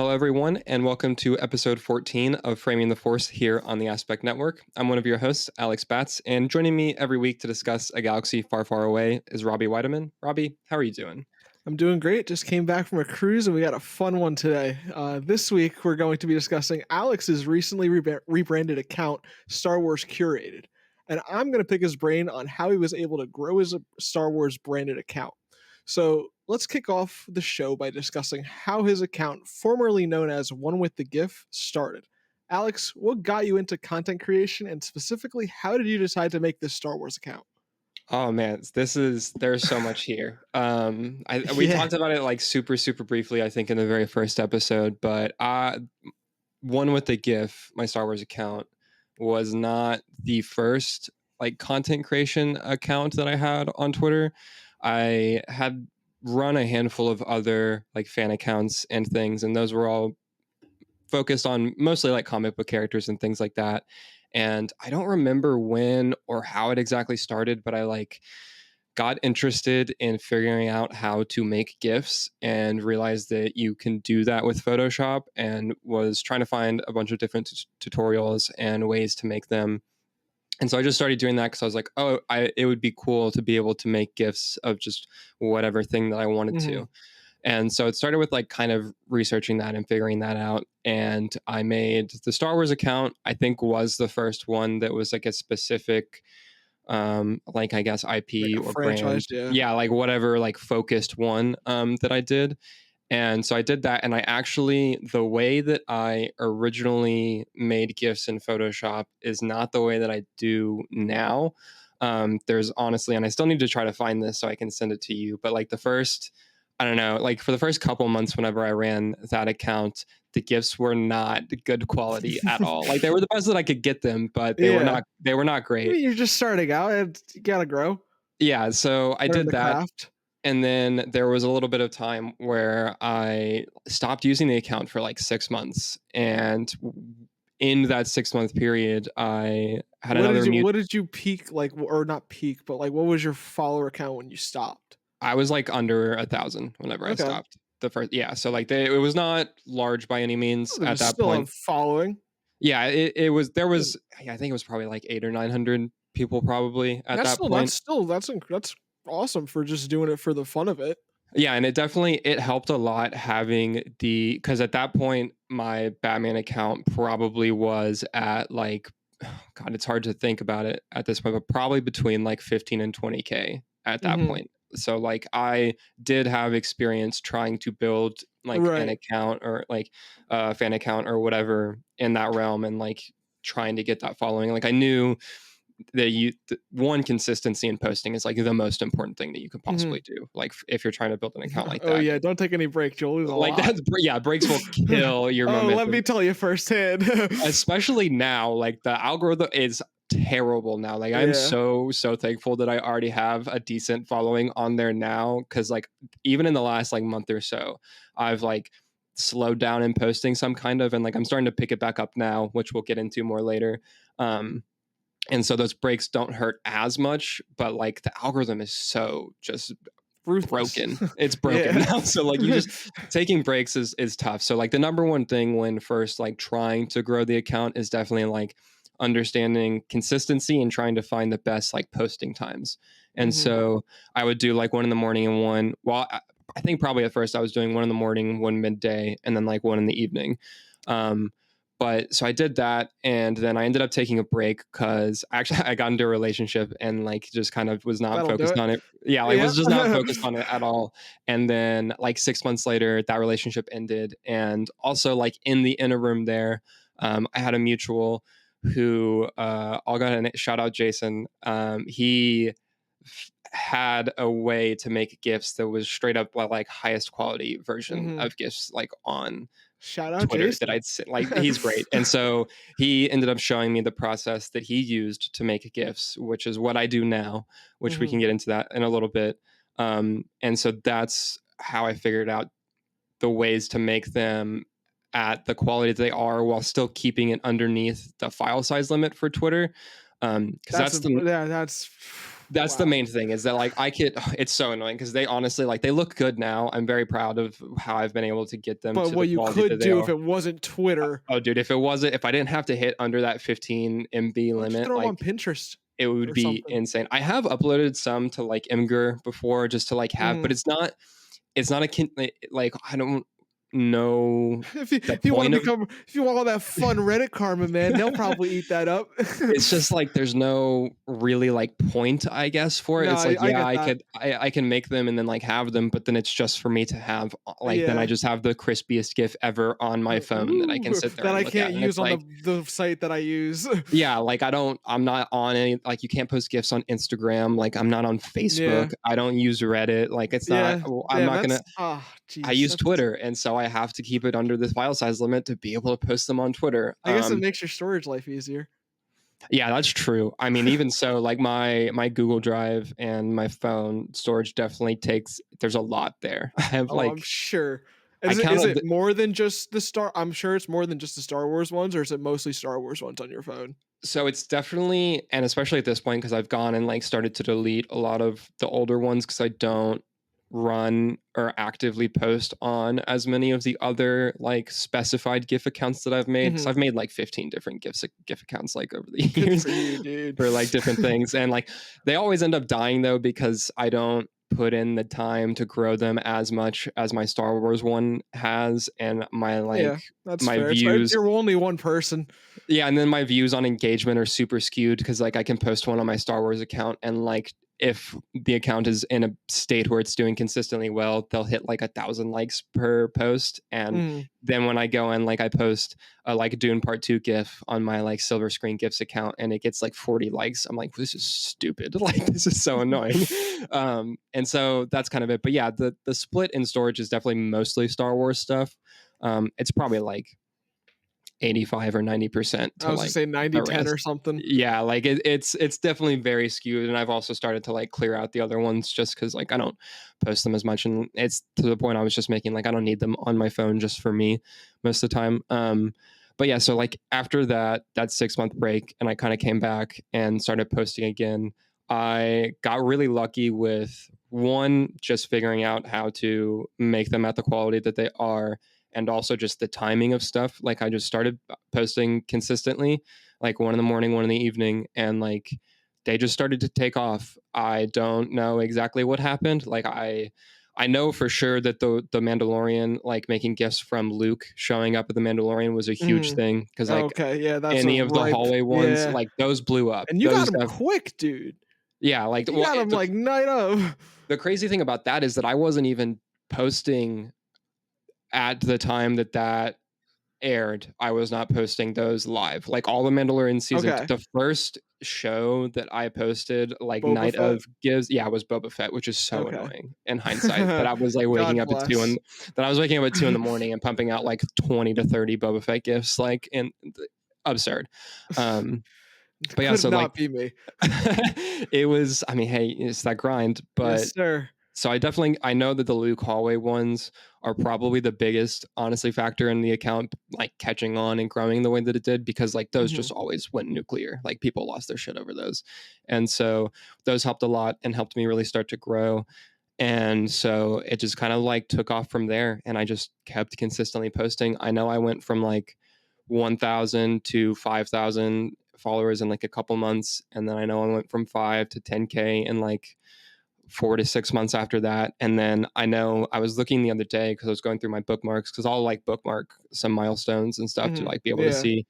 Hello, everyone, and welcome to episode 14 of Framing the Force here on the Aspect Network. I'm one of your hosts, Alex Batts, and joining me every week to discuss a galaxy far, far away is Robby Weidemann. Robby, how are you doing? I'm doing great. Just came back from a cruise and we got a fun one today. This week, we're going to be discussing Alex's recently rebranded account, Star Wars Curated. And I'm going to pick his brain on how he was able to grow his Star Wars branded account. So let's kick off the show by discussing how his account, formerly known as One With the Gif, started. Alex, what got you into content creation and specifically, how did you decide to make this Star Wars account? Oh man, there's so much here. We Yeah. talked about it like super briefly, I think, in the very first episode, but One With the Gif, my Star Wars account, was not the first like content creation account that I had on Twitter. I had run a handful of other like fan accounts and things, and those were all focused on mostly like comic book characters and things like that. And I don't remember when or how it exactly started, but I like got interested in figuring out how to make GIFs and realized that you can do that with Photoshop and was trying to find a bunch of different tutorials and ways to make them. And so I just started doing that because I was like, it would be cool to be able to make GIFs of just whatever thing that I wanted Mhm. to. And so it started with like kind of researching that and figuring that out. And I made the Star Wars account, I think was the first one that was like a specific like I guess Like IP a or franchise, brand. yeah. Yeah, like whatever like focused one that I did. And so I did that, and I actually, the way that I originally made GIFs in Photoshop is not the way that I do now. There's honestly, and I still need to try to find this so I can send it to you. But like the first, I don't know, like for the first couple months whenever I ran that account, the GIFs were not good quality at all. Like they were the best that I could get them, but Yeah. they were not I great. mean, you're just starting out, and you gotta grow, Yeah, so I learn did the that. craft. And then there was a little bit of time where I stopped using the account for like 6 months. And in that 6 month period, I had another mute. What did you peak like, or not peak, but like, what was your follower count when you stopped? I was like under 1,000 whenever I Okay. stopped the first. Yeah. So like it was not large by any means It at was that still a point. following. Yeah. It was, Yeah. I think it was probably like eight or 900 people probably at that point. That's awesome for just doing it for the fun of it. Yeah, and it helped a lot having because at that point my Batman account probably was at like God, it's hard to think about it at this point, but probably between like 15 and 20K at that Mhm. point. So like I did have experience trying to build like an Right. account or like a fan account or whatever in that realm and like trying to get that following. Like I knew that one, consistency in posting is like the most important thing that you can possibly Mhm. do, like if you're trying to build an account like Oh, that, yeah, don't take any breaks, you'll lose a like lot. yeah, breaks will kill your Oh, let momentum, me tell you firsthand. especially now. Like the algorithm is terrible now. Like I'm Yeah. so thankful that I already have a decent following on there now, because like even in the last like month or so I've like slowed down in posting some kind of, and like I'm starting to pick it back up now, which we'll get into more later. um and so those breaks don't hurt as much, but like the algorithm is so just Ruthless. broken. It's broken Yeah. now. So like you just taking breaks is tough. So like the number one thing when first like trying to grow the account is definitely like understanding consistency and trying to find the best like posting times. And Mhm. so I would do like one in the morning and one, well, I think probably at first I was doing one in the morning, one midday, and then like one in the evening. Um, but so I did that, and then I ended up taking a break because actually I got into a relationship and like just kind of was not That'll do focused it. on it. Yeah, like Yeah. was just not focused on it at all. And then like 6 months later, that relationship ended. And also like in the interim there, I had a mutual who I'll go ahead and shout out Jason. He had a way to make gifts that was straight up like highest quality version Mhm. of gifts like on Shout out Twitter that Jason. I'd say, like he's great. And so he ended up showing me the process that he used to make GIFs, which is what I do now, which we can Mhm. get into that in a little bit. And so that's how I figured out the ways to make them at the quality that they are while still keeping it underneath the file size limit for Twitter. Because that's the Yeah, that's That's the Wow. main thing is that like I could it's so annoying because they honestly like they look good now. I'm very proud of how I've been able to get them But to the what you quality that could they do if are. it wasn't Twitter, Oh, dude, if I didn't have to hit under that 15 MB why don't you limit, throw them on like Pinterest it would or be something? insane. I have uploaded some to like Imgur before just to like have, but Mhm. it's not like I don't know the If you wanna point of become if you want all that fun Reddit karma, man, they'll probably eat that up. it's just like there's no really like point, I guess, for it. No, It's like, I yeah, get I that. could I can make them and then like have them, but then it's just for me to have like then I Yeah. just have the crispiest GIF ever on my phone that I can Ooh, sit there that and I look at. can't And it's use on like, the site that I use. yeah, like I'm not on any like you can't post GIFs on Instagram, like I'm not on Yeah. Facebook. I don't use Reddit. Like it's not Yeah. I'm Damn, not that's gonna I jeez, use that's Twitter, and so I have to keep it under this file size limit to be able to post them on Twitter. I guess it makes your storage life easier. Yeah, that's true. I mean, even so, like my Google Drive and my phone storage definitely takes there's a lot there. I have Oh, I'm like sure. I Is counted it more than just the Star I'm sure it's more than just the Star Wars ones, or is it mostly Star Wars ones on your phone? so it's definitely and especially at this point because I've gone and like started to delete a lot of the older ones because I don't run or actively post on as many of the other like specified GIF accounts that I've made. So Mhm. I've made like 15 different GIF accounts like over the Good years for you, dude. for like different things. And like they always end up dying though because I don't put in the time to grow them as much as my Star Wars one has and my Yeah, like that's my fair. It's fair. views You're only one person. yeah, and then my views on engagement are super skewed because like I can post one on my Star Wars account and like if the account is in a state where it's doing consistently well, they'll hit like 1,000 likes per post. And Mhm. then when I go and like I post a like Dune Part 2 GIF on my like Silver Screen GIFs account and it gets like 40 likes, I'm like, this is stupid. Like this is so annoying. And so that's kind of it. But yeah, the split in storage is definitely mostly Star Wars stuff. It's probably like 85 or 90% I to was gonna like say the 90-10 or rest. something. Yeah, like it's definitely very skewed, and I've also started to like clear out the other ones just because like I don't post them as much, and it's to the point I was just making like I don't need them on my phone just for me most of the time. But yeah, so like after that 6 month break, and I kind of came back and started posting again. I got really lucky with one just figuring out how to make them at the quality that they are and also just the timing of stuff. Like I just started posting consistently, like one in the morning, one in the evening, and like they just started to take off. I don't know exactly what happened. Like I know for sure that the Mandalorian, like making gifts from Luke showing up at the Mandalorian was a huge Mhm. thing because like Okay, yeah, that's a any of the ripe hallway ones, yeah. like those blew up. And you got Those him have quick, dude. yeah, like You got him, like, night of. the crazy thing about that is that I wasn't even posting at the time that aired, I was not posting those live. Like all the Mandalorian season, Okay. the first show that I posted like Boba night Fett? of gives, yeah, was Boba Fett, which is so Okay. annoying in hindsight. That I was like waking God up at two bless. and that I was waking up at 2 in the morning and pumping out like 20 to 30 Boba Fett gifts, like and absurd. Um, but yeah, Could so like not be me. it was. I mean, hey, it's that grind, Yes, but sir. so I know that the Luke hallway ones are probably the biggest honestly factor in the account like catching on and growing the way that it did because like those just Mhm. always went nuclear. Like people lost their shit over those. And so those helped a lot and helped me really start to grow. And so it just kind of like took off from there and I just kept consistently posting. I know I went from like 1,000 to 5,000 followers in like a couple months and then I know I went from 5 to 10K in like 4 to 6 months after that. And then I know I was looking the other day because I was going through my bookmarks because I'll like bookmark some milestones and stuff to Mhm. like be able to Yeah. see.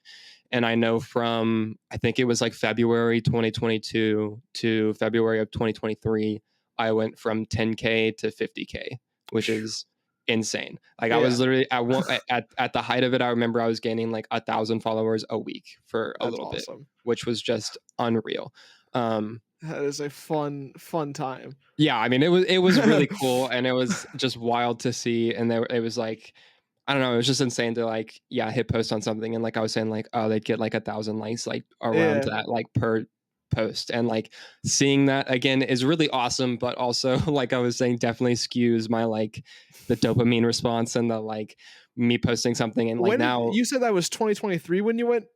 And I know from I think it was like February 2022 to February of 2023, I went from 10K to 50K, which is insane. Like I was Yeah. literally at the height of it, I remember I was gaining like 1,000 followers a week for a That's little bit, awesome. which was just unreal. Um, That is a fun time. yeah, I mean, it was really cool, and it was just wild to see, and there it was like, I don't know, it was just insane to like, yeah, hit post on something, and like I was saying, like, oh, they'd get like 1,000 likes, like around Yeah. that, like per post, and like seeing that again is really awesome, but also like I was saying, definitely skews my like the dopamine response and the like me posting something, and like When did now you said that was 2023 when you went,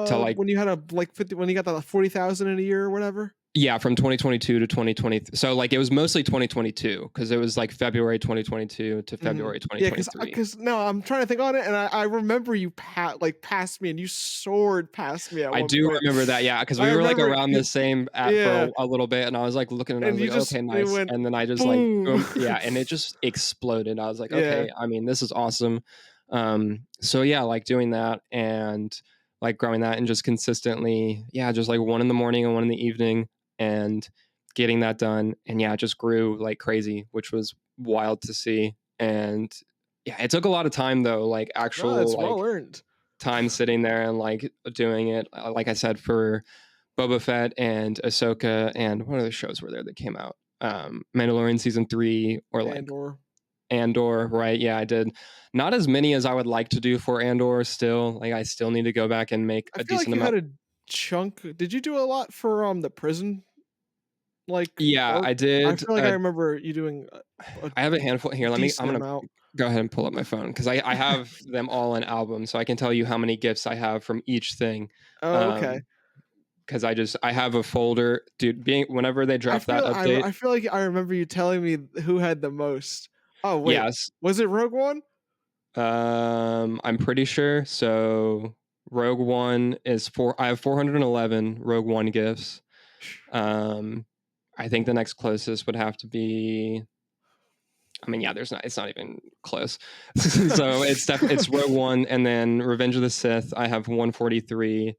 to like when you had a, like, 50 when you got the 40,000 in a year or whatever? Yeah, from 2022 to 2020. So like it was mostly 2022 because it was like February 2022 to Mhm. February Yeah, cause 2023. no, I'm trying to think on it, and I remember you passed me, and you soared past me at I one do point. remember that, yeah, because I we were like remember around the 'cause same at for yeah, a little bit, and I was like looking and I and was like, okay, it nice. went And then I just like boom. boom, yeah, and it just exploded. I was like, Yeah. okay, I mean, this is awesome. So yeah, like doing that and like growing that and just consistently, yeah, just like one in the morning and one in the evening and getting that done. And yeah, it just grew like crazy, which was wild to see. And yeah, it took a lot of time though, like No, actual it's well like earned. time sitting there and like doing it. Like I said, for Boba Fett and Ahsoka, and what other shows were there that came out? Mandalorian season 3, or like Andor. Andor, right? Yeah, I did not as many as I would like to do for Andor. Still, like I still need to go back and make I a feel like decent you had amount. a chunk. Did you do a lot for, the prison, like, Yeah, arc? I I did. feel like I remember you doing a I have a handful here. Let me. I'm decent gonna amount. go ahead and pull up my phone because I have them all in albums, so I can tell you how many gifts I have from each thing. Oh, okay. Um, because I have a folder, dude. Being whenever they drop that update, I feel like I remember you telling me who had the most. Oh, wait. yes, Was it Rogue One? I'm pretty sure. So Rogue One is I have 411 Rogue One gifts. Um, I think the next closest would have to be. I mean, yeah, it's not even close. So it's Rogue One, and then Revenge of the Sith. I have 143,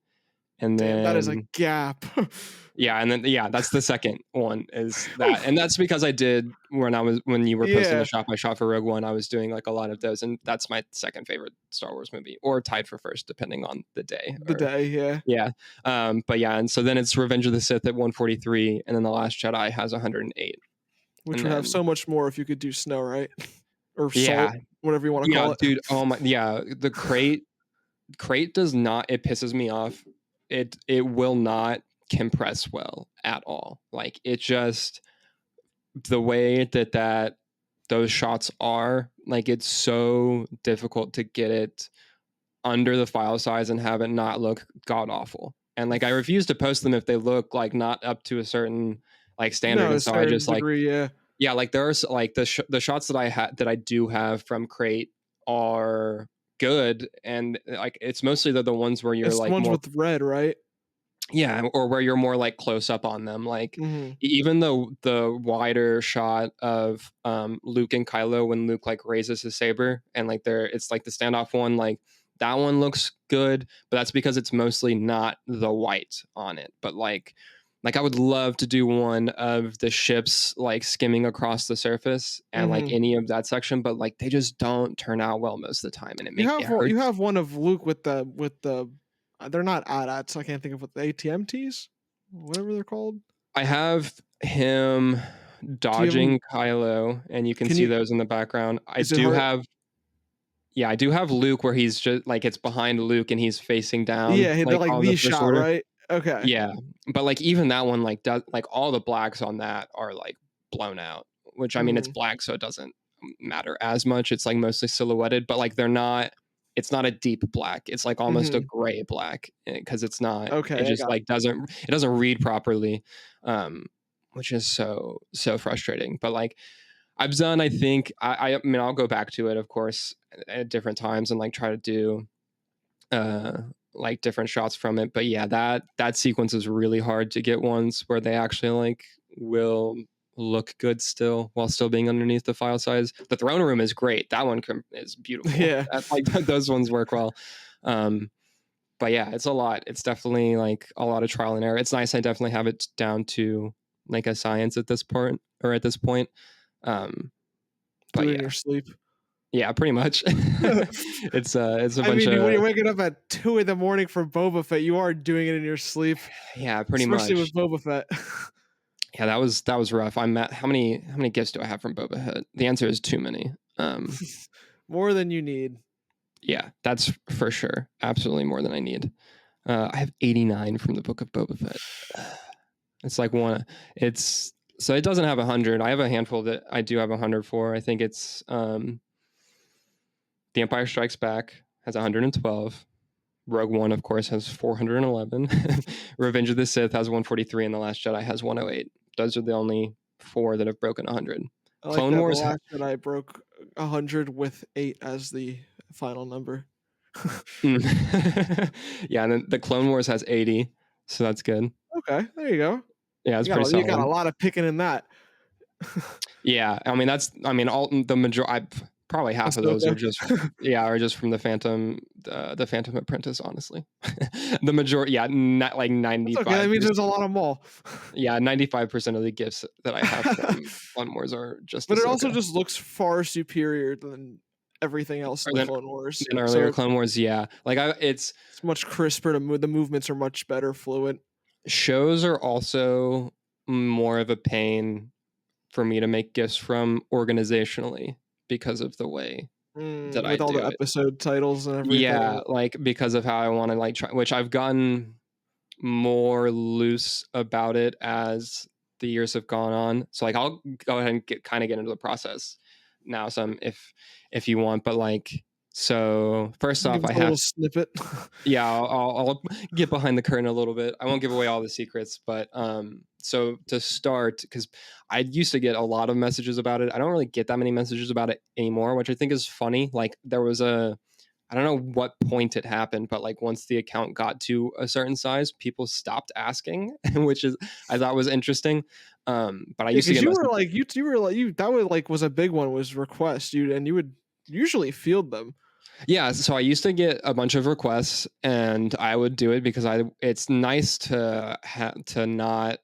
and Damn, that is a then gap. yeah, and then yeah, that's the second one is that, and that's because I did when you were posting the Yeah, shop I shot for Rogue One, I was doing like a lot of those, and that's my second favorite Star Wars movie, or tied for first depending on the day. the Or day, yeah. yeah, but yeah, and so then it's Revenge of the Sith at 143, and then the Last Jedi has 108, Which and would have then so much more if you could do snow, right? Or yeah, salt, whatever you wanna yeah, call it. dude, oh my, yeah, the crate does not, it pisses me off. It will not compress well at all. Like it just, the way that those shots are, like it's so difficult to get it under the file size and have it not look god awful. And like I refuse to post them if they look like not up to a certain like standard. No, a And so I certain just like, degree, yeah. yeah, like there's like the shots that that I do have from crate are good, and like it's mostly the ones where you're It's the like ones more, with red, right? yeah, or where you're more like close up on them. Like Mhm. even though the wider shot of Luke and Kylo when Luke like raises his saber and like it's like the standoff one, like that one looks good, but that's because it's mostly not the white on it. But like I would love to do one of the ships like skimming across the surface and like Mhm. any of that section, but like they just don't turn out well most of the time, and it You hurts. have one of Luke with the they're not AT-ATs, I can't think of what the ATMTs? Whatever they're called? I have him Do you have dodging 'em Kylo, and you can can see you those in the background. I is it do hard have, yeah, I do have Luke where he's just like it's behind Luke and he's facing down, yeah, they're like like on the the First shot, Order. right? Okay. Yeah, but like even that one, like does like all the blacks on that are like blown out. Which I mean, it's Mhm. black, so it doesn't matter as much. It's like mostly silhouetted, but like they're not. It's not a deep black. It's like almost a Mhm. gray black because it's not. It Okay, I just got like it doesn't read properly, um, which is so frustrating. But like I've done, I think I mean I'll go back to it, of course, at different times and like try to do uh like different shots from it. But yeah, that sequence is really hard to get ones where they actually like will look good still while still being underneath the file size. The throne room is great. That one is beautiful. yeah. Like those ones work well. Um, but yeah, it's a lot. It's definitely like a lot of trial and error. It's nice. I definitely have it down to like a science at this point or at this point. Um, Do but it in yeah, your sleep. yeah, pretty much. It's a I bunch mean, when of, you're waking up at 2 in the morning for Boba Fett, you are doing it in your sleep, yeah, pretty especially much. with Boba Fett. Yeah, that was rough. I'm at how many gifts do I have from Boba Fett? The answer is too many. More than you need. Yeah, that's for sure. Absolutely more than I need. I have 89 from the Book of Boba Fett. It's like one. It's so it doesn't have 100. I have a handful that I do have 100 for. I think it's The Empire Strikes Back has 112. Rogue One, of course, has 411. Revenge of the Sith has 143, and The Last Jedi has 108. Those are the only four that have broken 100. I like Clone that The Wars, Last Jedi broke 100 with 8 as the final number. yeah, and then the Clone Wars has 80, so that's good. Okay, there you go. Yeah, it's pretty You got a solid. lot of picking in that. Yeah, I mean all the major. Probably half of those Ahsoka. are just from the Phantom Apprentice. Honestly, the majority, yeah, not like That's okay, that 95. means there's a lot of them all. Yeah, 95% of the gifts that I have from Clone Wars are just But it also Ahsoka. just looks far superior than everything else in Or the than Clone Wars. earlier So Clone Wars, yeah. Like it's it's much crisper to move. The movements are much better, fluid. shows are also more of a pain for me to make gifts from organizationally because of the way that I With all the do it. episode titles and Yeah, everything. like because of how I want to like try, which I've gotten more loose about it as the years have gone on. So like I'll go ahead and get into the process now some if you want, but like so first off Give us I a have little snippet. yeah, I'll get behind the curtain a little bit. I won't give away all the secrets, but so to start, because I used to get a lot of messages about it. I don't really get that many messages about it anymore, which I think is funny. Like there was I don't know what point it happened, but like once the account got to a certain size, people stopped asking, which is I thought was interesting. But I Yeah, used to because get you were messages. like you were like you that was like was a big one was requests you would usually field them. Yeah, so I used to get a bunch of requests, and I would do it because it's nice to to not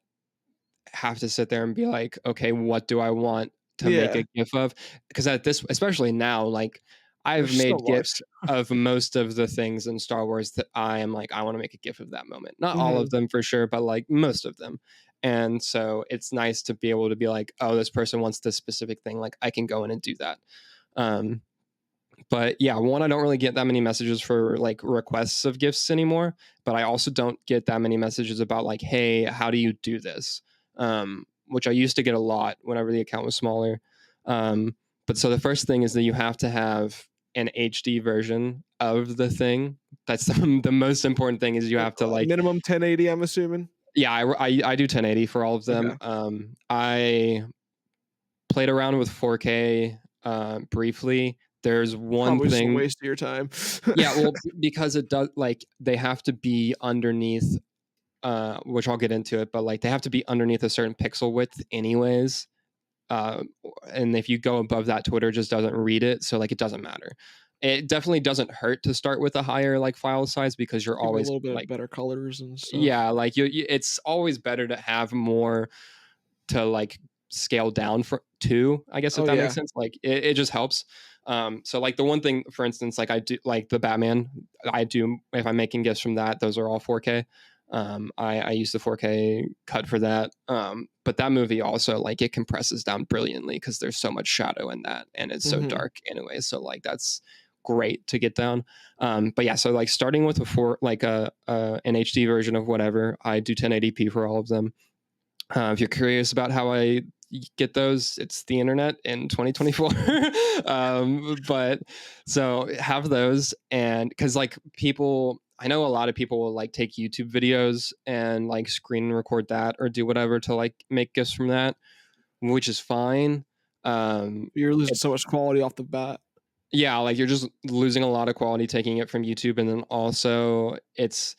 have to sit there and be like, okay, what do I want to make a Yeah, GIF of? Because at this, especially now, like I've there's so made much. GIFs of most of the things in Star Wars that I am like, I want to make a GIF of that moment. Not all of Mhm, them for sure, but like most of them. And so it's nice to be able to be like, oh, this person wants this specific thing. Like I can go in and do that. Um, but yeah, one, I don't really get that many messages for like requests of gifts anymore, but I also don't get that many messages about like, hey, how do you do this? Which I used to get a lot whenever the account was smaller. But so the first thing is that you have to have an HD version of the thing. That's the most important thing is you have to like, minimum 1080, I'm assuming. yeah, I do 1080 for all of them. Okay, I played around with 4K briefly. There's one probably just a thing. waste of your time. Yeah, well, because it does like they have to be underneath, which I'll get into it, but like they have to be underneath a certain pixel width, anyways. Uh, and if you go above that, Twitter just doesn't read it, so like it doesn't matter. It definitely doesn't hurt to start with a higher like file size because you're Give it a always little bit like, better colors and stuff. yeah, like it's always better to have more to like scale down for to, I guess if Oh that makes yeah. sense. Like it just helps. So like the one thing, for instance, like I do like the Batman, I do if I'm making gifts from that, those are all 4K. I use the 4K cut for that. But that movie also like it compresses down brilliantly because there's so much shadow in that and it's so Mhm. dark anyway. So like that's great to get down. But yeah, so like starting with an HD version of whatever, I do 1080p for all of them. If you're curious about how I get those, it's the internet in 2024. But so have those, and because like people, I know a lot of people will like take YouTube videos and like screen record that or do whatever to like make gifts from that, which is fine. You're losing It, so much quality off the bat. yeah, like you're just losing a lot of quality taking it from YouTube, and then also it's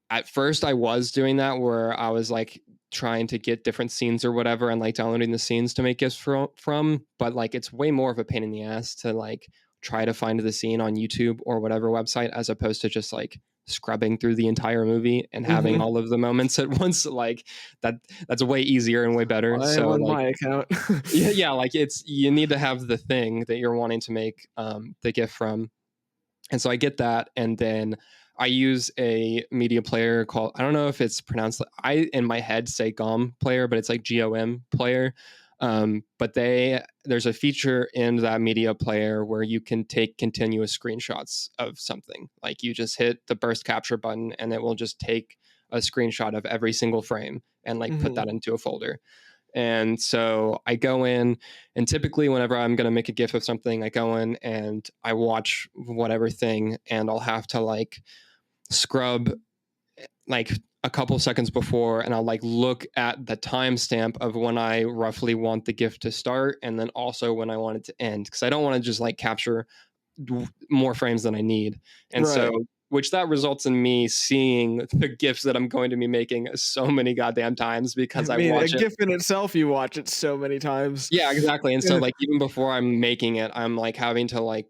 at first I was doing that where I was like trying to get different scenes or whatever and like downloading the scenes to make gifs from, but like it's way more of a pain in the ass to like try to find the scene on YouTube or whatever website as opposed to just like scrubbing through the entire movie and having Mhm. all of the moments at once. Like that that's way easier and way better. I am So on like my account. yeah, like it's you need to have the thing that you're wanting to make the gif from, and so I get that, and then I use a media player called, I don't know if it's pronounced, I in my head say GOM player, but it's like GOM player. But there's a feature in that media player where you can take continuous screenshots of something. Like you just hit the burst capture button and it will just take a screenshot of every single frame and like put Mhm. that into a folder. And so I go in, and typically whenever I'm going to make a GIF of something, I go in and I watch whatever thing, and I'll have to like scrub like a couple seconds before, and I'll like look at the timestamp of when I roughly want the GIF to start, and then also when I want it to end, because I don't want to just like capture more frames than I need. And Right. so, which that results in me seeing the GIFs that I'm going to be making so many goddamn times I because I mean, a watch it. GIF in itself, you watch it so many times. Yeah, exactly. And so Yeah. like even before I'm making it, I'm like having to like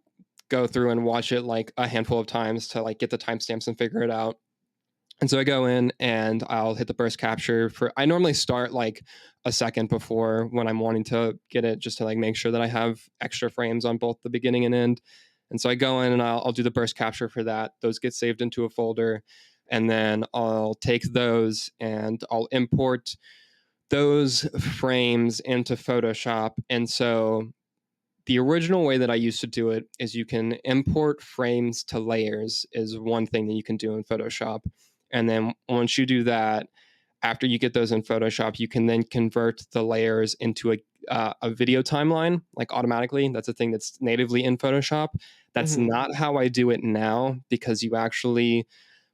go through and watch it like a handful of times to like get the timestamps and figure it out. And so I go in and I'll hit the burst capture for, I normally start like a second before when I'm wanting to get it, just to like make sure that I have extra frames on both the beginning and end. And so I go in and I'll do the burst capture for that. Those get saved into a folder. And then I'll take those and I'll import those frames into Photoshop. And so the original way that I used to do it is you can import frames to layers, is one thing that you can do in Photoshop. And then once you do that, after you get those in Photoshop, you can then convert the layers into a video timeline, like automatically. That's a thing that's natively in Photoshop. That's Mhm. not how I do it now, because you actually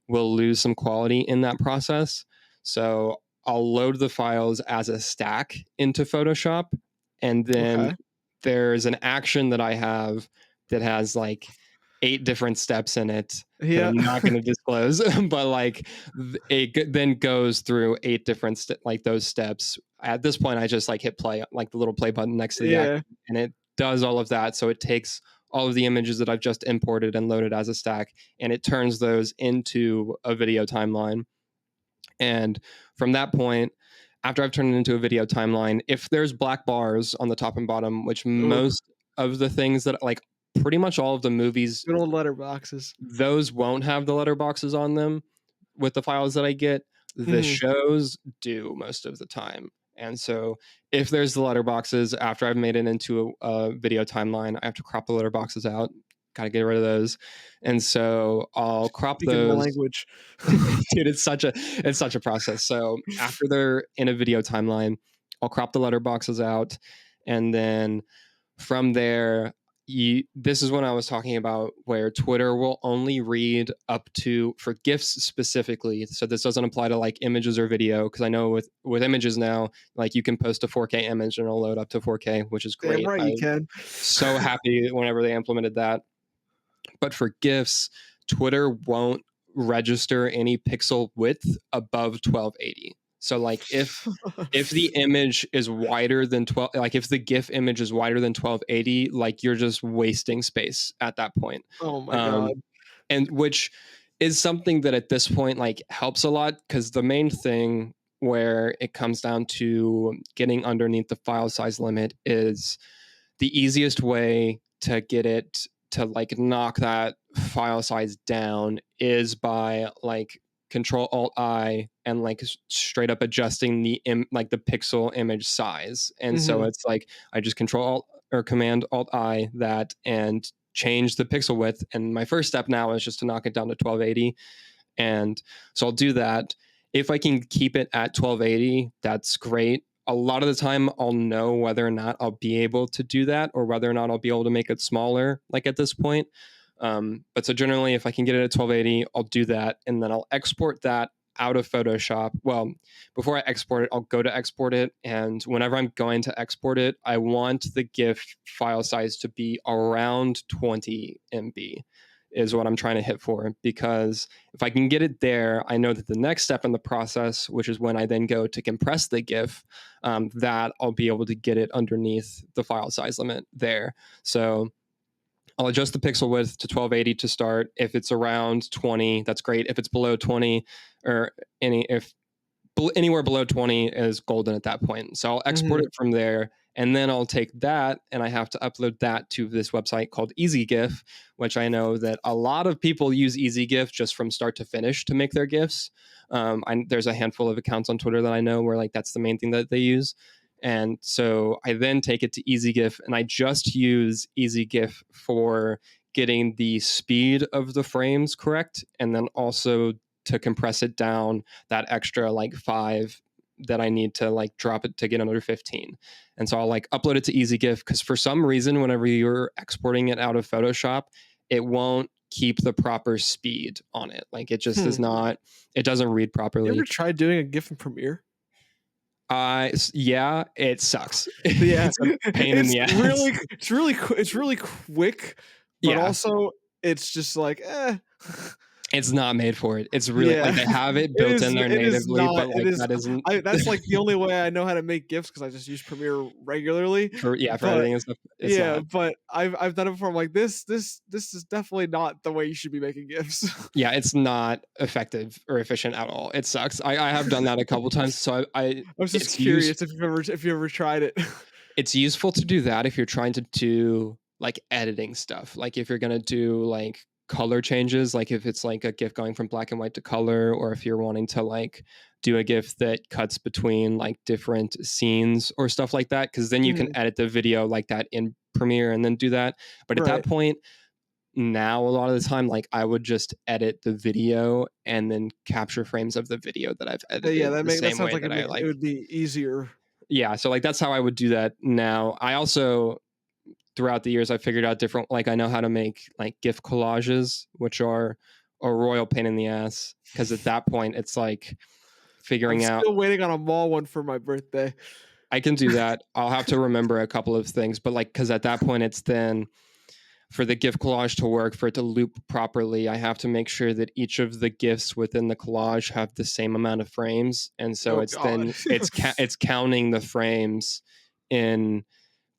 will lose some quality in that process. So I'll load the files as a stack into Photoshop, and then Okay. there's an action that I have that has like 8 different steps in it that Yeah. I'm not going to disclose, but like it then goes through 8 different like those steps. At this point, I just like hit play, like the little play button next to the action, Yeah. and it does all of that. So it takes all of the images that I've just imported and loaded as a stack, and it turns those into a video timeline. And from that point, after I've turned it into a video timeline, if there's black bars on the top and bottom, which Ooh, most of the things that like pretty much all of the movies, good old letterboxes. those won't have the letterboxes on them with the files that I get. The Mhm. shows do most of the time. And so if there's the letterboxes after I've made it into a video timeline, I have to crop the letterboxes out. Got to get rid of those. And so I'll crop Speaking my those. language. Dude, it's such a process. So after they're in a video timeline, I'll crop the letterboxes out, and then from there, this is when I was talking about where Twitter will only read up to, for GIFs specifically. So this doesn't apply to like images or video, because I know with images now, like you can post a 4K image and it'll load up to 4K, which is Damn great. right you I'm can. so happy whenever they implemented that. But for GIFs, Twitter won't register any pixel width above 1280. So like if the image is wider than 12, like if the GIF image is wider than 1280, like you're just wasting space at that point. Oh my god. Um, and which is something that at this point like helps a lot, because the main thing where it comes down to getting underneath the file size limit is the easiest way to get it to like knock that file size down is by like control alt I and like straight up adjusting like the pixel image size. And so Mhm. it's like I just control alt or command alt I that and change the pixel width. And my first step now is just to knock it down to 1280. And so I'll do that. If I can keep it at 1280, that's great. A lot of the time, I'll know whether or not I'll be able to do that, or whether or not I'll be able to make it smaller, like at this point. But so generally, if I can get it at 1280, I'll do that. And then I'll export that out of Photoshop. Well, before I export it, I'll go to export it. And whenever I'm going to export it, I want the GIF file size to be around 20 MB, is what I'm trying to hit for, because if I can get it there, I know that the next step in the process, which is when I then go to compress the GIF, that I'll be able to get it underneath the file size limit there. So I'll adjust the pixel width to 1280 to start. If it's around 20, that's great. If it's below 20, or if anywhere below 20 is golden at that point. So I'll export Mhm. it from there, and then I'll take that and I have to upload that to this website called EasyGIF, which I know that a lot of people use EasyGIF just from start to finish to make their GIFs. There's a handful of accounts on Twitter that I know where like that's the main thing that they use. And so I then take it to EasyGIF, and I just use EasyGIF for getting the speed of the frames correct, and then also to compress it down that extra like 5 that I need to like drop it to get under 15. And so I'll like upload it to EasyGIF because for some reason, whenever you're exporting it out of Photoshop, it won't keep the proper speed on it. Like it just is Hmm. not, it doesn't read You ever properly. tried doing a GIF in Premiere? Yeah, it sucks. Yeah, It's a pain in the ass. it's really quick, but Yeah, also it's just like, it's not made for it. It's really like yeah. they have it built in there It is natively, not. but It like is. that isn't That's like the only way I know how to make GIFs because I just use Premiere regularly. for But editing and stuff. It's yeah, not. but I've done it before. I'm like, this is definitely not the way you should be making GIFs. Yeah, it's not effective or efficient at all. It sucks. I have done that a couple times. So I I was just it's used curious if you ever tried it. it's useful to do that if you're trying to do like editing stuff. Like if you're gonna do like color changes, like if it's like a GIF going from black and white to color, or if you're wanting to like do a GIF that cuts between like different scenes or stuff like that, because then you can Mm, edit the video like that in Premiere and then do that. But at that right. point, now a lot of the time, like I would just edit the video and then capture frames of the video that I've Yeah, edited the that same sounds way like that I it like. would be easier. Yeah, so like that's how I would do that now. I also throughout the years I figured out different, like I know how to make like GIF collages, which are a royal pain in the ass because at that point it's like I'm figuring out still waiting on a mall one for my birthday. I can do that. I'll have to remember a couple of things, but like because at that point it's then for the GIF collage to work, for it to loop properly, I have to make sure that each of the GIFs within the collage have the same amount of frames, and so Oh it's god. then it's counting the frames in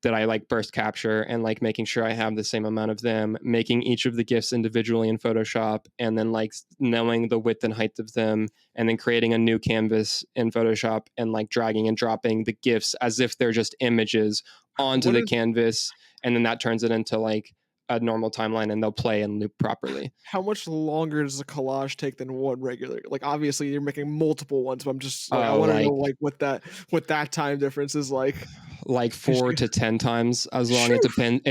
that I like burst capture and like making sure I have the same amount of them, making each of the GIFs individually in Photoshop, and then like knowing the width and height of them, and then creating a new canvas in Photoshop and like dragging and dropping the GIFs as if they're just images onto What the is canvas, and then that turns it into like a normal timeline and they'll play and loop properly. How much longer does a collage take than one regular? Like obviously you're making multiple ones, but I'm just like I Oh, want to know like like what that time difference is like. like 'Cause 4 to 10 times as long. Shoo, It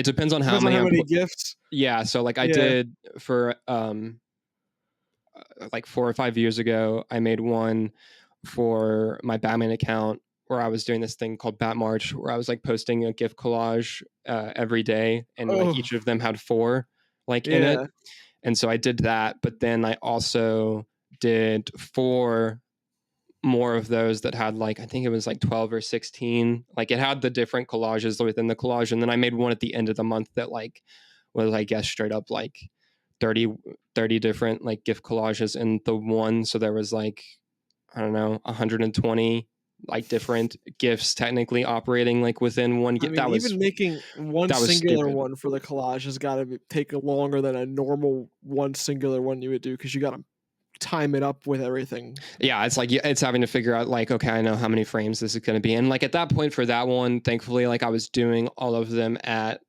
depends on how depends on many how I'm many gifts. yeah, so like I Yeah. did for like 4 or 5 years ago, I made one for my Batman account where I was doing this thing called Bat March, where I was like posting a GIF collage every day, and like Oh each of them had four like in it, yeah. and so I did that. But then I also did four more of those that had like I think it was like 12 or 16. Like it had the different collages within the collage, and then I made one at the end of the month that like was I guess straight up like 30 different like GIF collages in the one. So there was like I don't know 120 like different GIFs technically operating like within one I GIF. mean, even making one That was singular stupid. one for the collage has got to take longer than a normal one singular one you would do because you got to time it up with everything. Yeah, it's like it's having to figure out like okay, I know how many frames this is going to be, and like at that point for that one, thankfully, like I was doing all of them at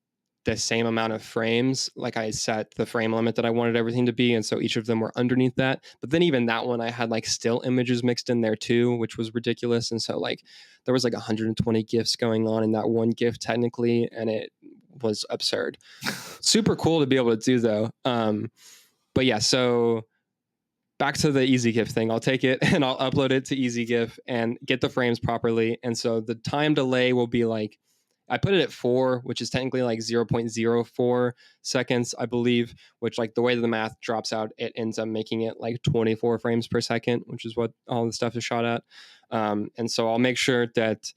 the same amount of frames. Like I set the frame limit that I wanted everything to be, and so each of them were underneath that. But then even that one, I had like still images mixed in there too, which was ridiculous. And so like there was like 120 GIFs going on in that one GIF technically, and it was absurd. Super cool to be able to do though. But yeah, so back to the EasyGIF thing. I'll take it and I'll upload it to EasyGIF and get the frames properly. And so the time delay will be like, I put it at 4, which is technically like 0.04 seconds, I believe, which like the way that the math drops out, it ends up making it like 24 frames per second, which is what all the stuff is shot at. And so I'll make sure that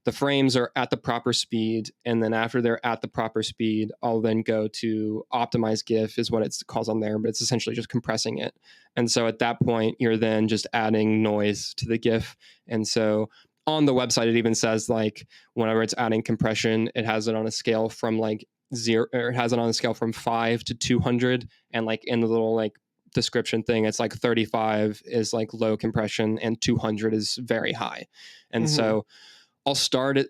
the frames are at the proper speed. And then after they're at the proper speed, I'll then go to optimize GIF is what it calls on there, but it's essentially just compressing it. And so at that point, you're then just adding noise to the GIF. And so on the website, it even says like whenever it's adding compression, it has it on a scale from like 0, or it has it on a scale from 5 to 200. And like in the little like description thing, it's like 35 is like low compression and 200 is very high. And Mhm. so I'll start it.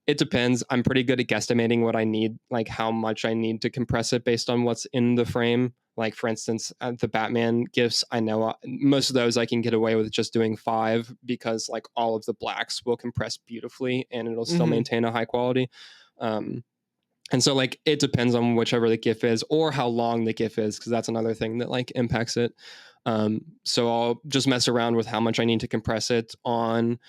It depends. I'm pretty good at guesstimating what I need, like how much I need to compress it based on what's in the frame. Like for instance, the Batman GIFs, I know most of those I can get away with just doing 5 because like all of the blacks will compress beautifully and it'll still Mhm. maintain a high quality. Um, and so like it depends on whichever the GIF is or how long the GIF is because that's another thing that like impacts it. So I'll just mess around with how much I need to compress it on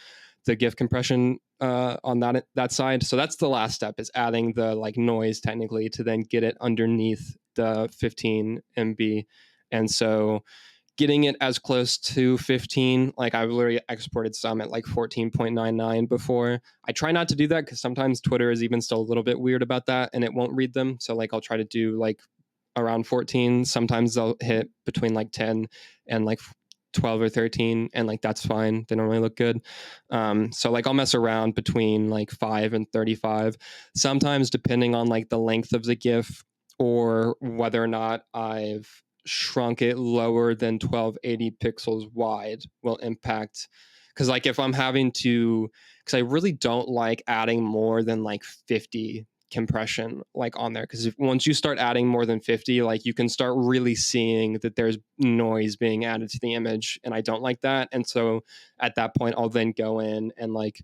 the GIF compression on that side. So that's the last step, is adding the like noise technically to then get it underneath the 15 MB. And so getting it as close to 15, like I've literally exported some at like 14.99 before. I try not to do that because sometimes Twitter is even still a little bit weird about that and it won't read them. So like I'll try to do like around 14. Sometimes they'll hit between like 10 and like 12 or 13, and like that's fine. They don't really look good. So like I'll mess around between like 5 and 35. Sometimes, depending on like the length of the GIF or whether or not I've shrunk it lower than 1280 pixels wide, will impact. Because like if I'm having to, because I really don't like adding more than like 50 compression like on there, because once you start adding more than 50, like you can start really seeing that there's noise being added to the image, and I don't like that. And so at that point I'll then go in and like,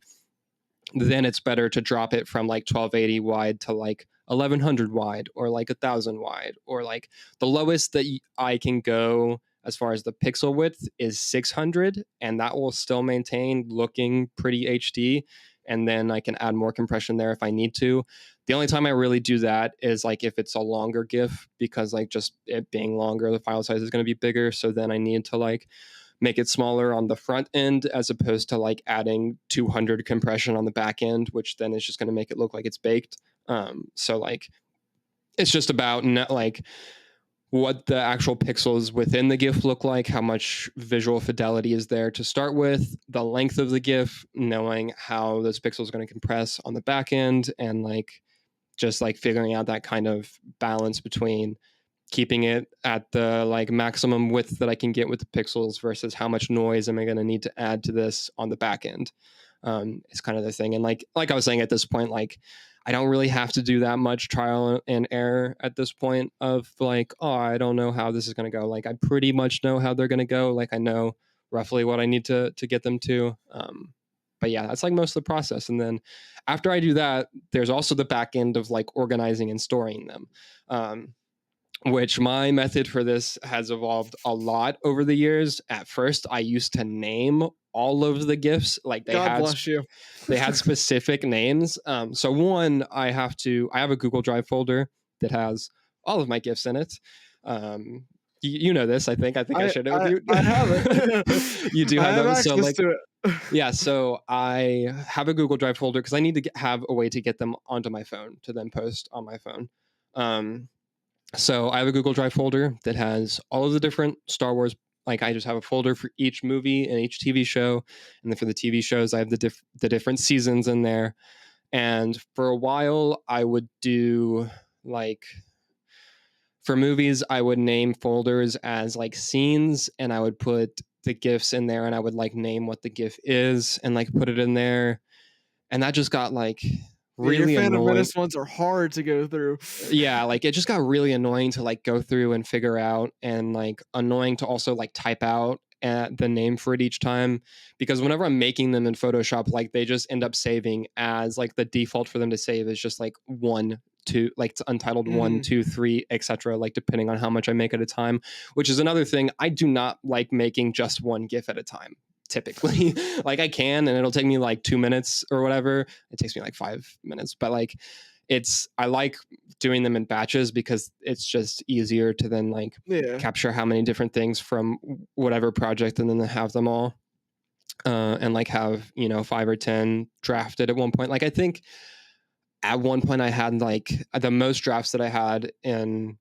then it's better to drop it from like 1280 wide to like 1100 wide or like 1000 wide, or like the lowest that I can go as far as the pixel width is 600, and that will still maintain looking pretty HD. And then I can add more compression there if I need to. The only time I really do that is like if it's a longer GIF, because like just it being longer, the file size is going to be bigger. So then I need to like make it smaller on the front end, as opposed to like adding 200 compression on the back end, which then is just going to make it look like it's baked. So like it's just about like what the actual pixels within the GIF look like, how much visual fidelity is there to start with, the length of the GIF, knowing how those pixels are going to compress on the back end, and like just like figuring out that kind of balance between keeping it at the like maximum width that I can get with the pixels versus how much noise am I going to need to add to this on the back end. It's kind of the thing. And like I was saying, at this point, like I don't really have to do that much trial and error at this point of like, oh, I don't know how this is going to go. Like I pretty much know how they're going to go. Like I know roughly what I need to get them to. But yeah, that's like most of the process. And then after I do that, there's also the back end of like organizing and storing them. Which my method for this has evolved a lot over the years. At first, I used to name all of the GIFs, like God bless you. they had specific names. So one, I have a Google Drive folder that has all of my GIFs in it. You know this, I think. I shared it with you. I have it. You do I have have those. So access like, to it. yeah, so I have a Google Drive folder because I need to have a way to get them onto my phone to then post on my phone. So I have a Google Drive folder that has all of the different Star Wars. Like I just have a folder for each movie and each TV show, and then for the TV shows, I have the different seasons in there. And for a while, I would do like, for movies, I would name folders as like scenes, and I would put the GIFs in there, and I would like name what the GIF is and like put it in there. And that just got like Yeah, your really Phantom annoying. Menace ones are hard to go through. Yeah, like it just got really annoying to like go through and figure out, and like annoying to also like type out the name for it each time, because whenever I'm making them in Photoshop, like they just end up saving as like the default for them to save is just like 1 2, like it's untitled 1 Mhm. 2 3 etc, like depending on how much I make at a time, which is another thing. I do not like making just one GIF at a time typically. Like I can, and it'll take me like 2 minutes or whatever. It takes me like 5 minutes, but like I like doing them in batches because it's just easier to then like Yeah. capture how many different things from whatever project, and then have them all, and like have 5 or 10 drafted at one point. Like I think at one point I had like the most drafts that I had in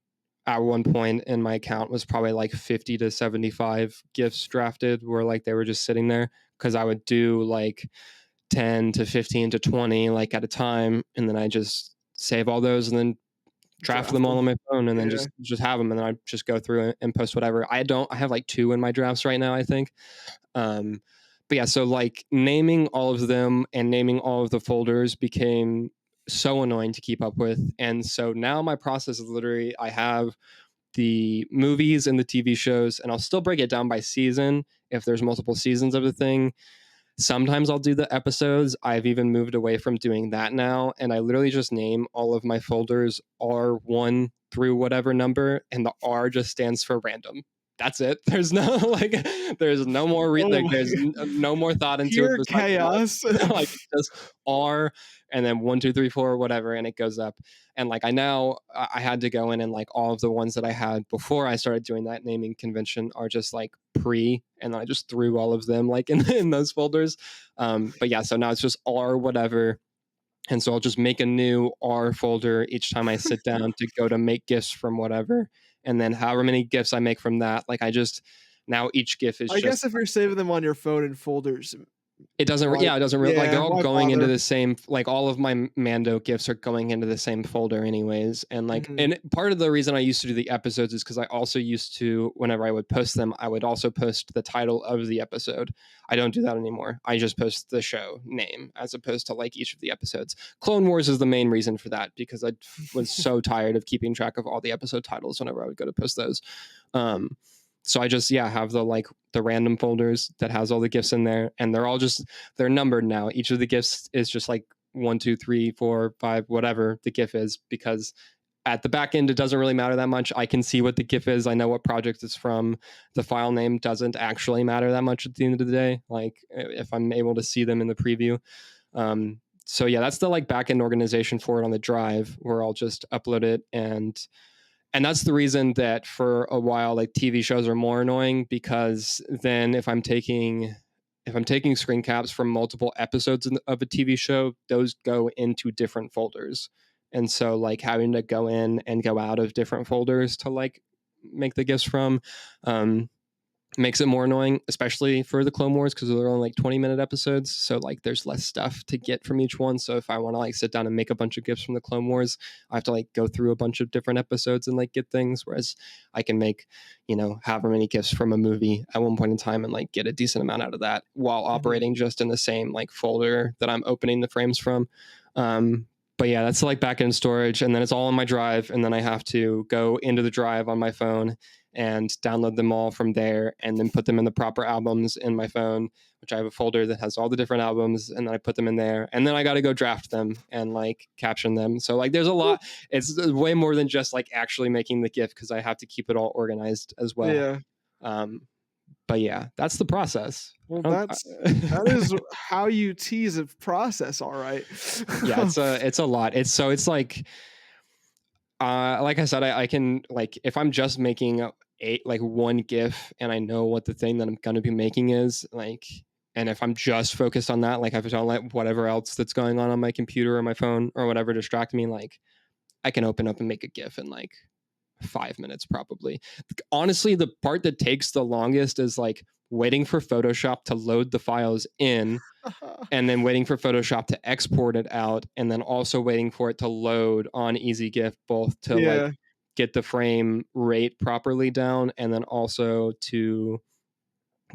at one point in my account was probably like 50 to 75 gifs drafted, where like they were just sitting there, because I would do like 10 to 15 to 20 like at a time, and then I just save all those and then draft Draft them all them. on my phone, and then Yeah. just have them, and then I just go through and post whatever. I have like 2 in my drafts right now, I think. But yeah, so like naming all of them and naming all of the folders became so annoying to keep up with. And so now my process is literally, I have the movies and the TV shows, and I'll still break it down by season if there's multiple seasons of the thing. Sometimes I'll do the episodes. I've even moved away from doing that now, and I literally just name all of my folders R1 through whatever number, and the R just stands for random. that's it. There's no like, there's no more Oh like, my there's god. no more thought into it Pure besides chaos. like it's just R and then 1 2 3 4 whatever, and it goes up. And like I had to go in and like all of the ones that I had before I started doing that naming convention are just like pre, and then I just threw all of them like in those folders. But yeah, so now it's just R whatever. And so I'll just make a new R folder each time I sit down to go to make GIFs from whatever. And then however many GIFs I make from that, like I just, now each GIF is I just, guess if you're saving them on your phone in folders, it doesn't, why yeah, it doesn't really, like they're yeah, all why going into bother? the same, like all of my Mando GIFs are going into the same folder anyways. And like, Mhm. and part of the reason I used to do the episodes is because I also used to, whenever I would post them, I would also post the title of the episode. I don't do that anymore. I just post the show name as opposed to like each of the episodes. Clone Wars is the main reason for that because I was so tired of keeping track of all the episode titles whenever I would go to post those. Um, so I just, yeah, have the random folders that has all the GIFs in there, and they're all just, they're numbered now. Each of the GIFs is just like 1 2 3 4 5 whatever the GIF is, because at the back end it doesn't really matter that much. I can see what the GIF is. I know what project it's from. The file name doesn't actually matter that much at the end of the day. Like if I'm able to see them in the preview. So yeah, that's the like back end organization for it on the drive, where I'll just upload it. And that's the reason that for a while like TV shows are more annoying, because then if I'm taking screen caps from multiple episodes of a TV show, those go into different folders. And so like having to go in and go out of different folders to like make the gifs from, um, makes it more annoying, especially for the Clone Wars, because they're only like 20-minute episodes. So like there's less stuff to get from each one. So if I want to like sit down and make a bunch of gifs from the Clone Wars, I have to like go through a bunch of different episodes and like get things. Whereas I can make, however many gifs from a movie at one point in time and like get a decent amount out of that while Mhm. operating just in the same like folder that I'm opening the frames from. But yeah, that's like back end storage, and then it's all on my drive, and then I have to go into the drive on my phone and download them all from there, and then put them in the proper albums in my phone, which I have a folder that has all the different albums, and then I put them in there, and then I got to go draft them and like caption them. So like there's a lot. It's way more than just like actually making the GIF, because I have to keep it all organized as well. Yeah. Um, but yeah, that's the process. Well, I don't, that is how you tease a process, all right. yeah, it's a lot. It's like I said, I can like, if I'm just making like one GIF and I know what the thing that I'm gonna be making is like, and if I'm just focused on that, like if I don't let whatever else that's going on my computer or my phone or whatever distract me, like I can open up and make a GIF in like 5 minutes probably. Honestly, the part that takes the longest is like waiting for Photoshop to load the files in, and then waiting for Photoshop to export it out, and then also waiting for it to load on EasyGIF, both to like Yeah. get the frame rate properly down, and then also to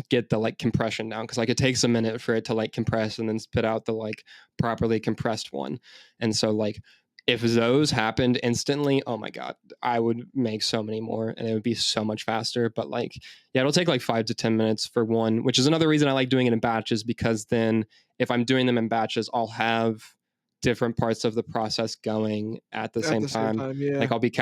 get the like compression down, because like it takes a minute for it to like compress and then spit out the like properly compressed one. And so like if those happened instantly, oh my god, I would make so many more and it would be so much faster. But like, yeah, it'll take like 5 to 10 minutes for one, which is another reason I like doing it in batches, because then if I'm doing them in batches, I'll have different parts of the process going at the At same the same time. time, Like yeah. I'll be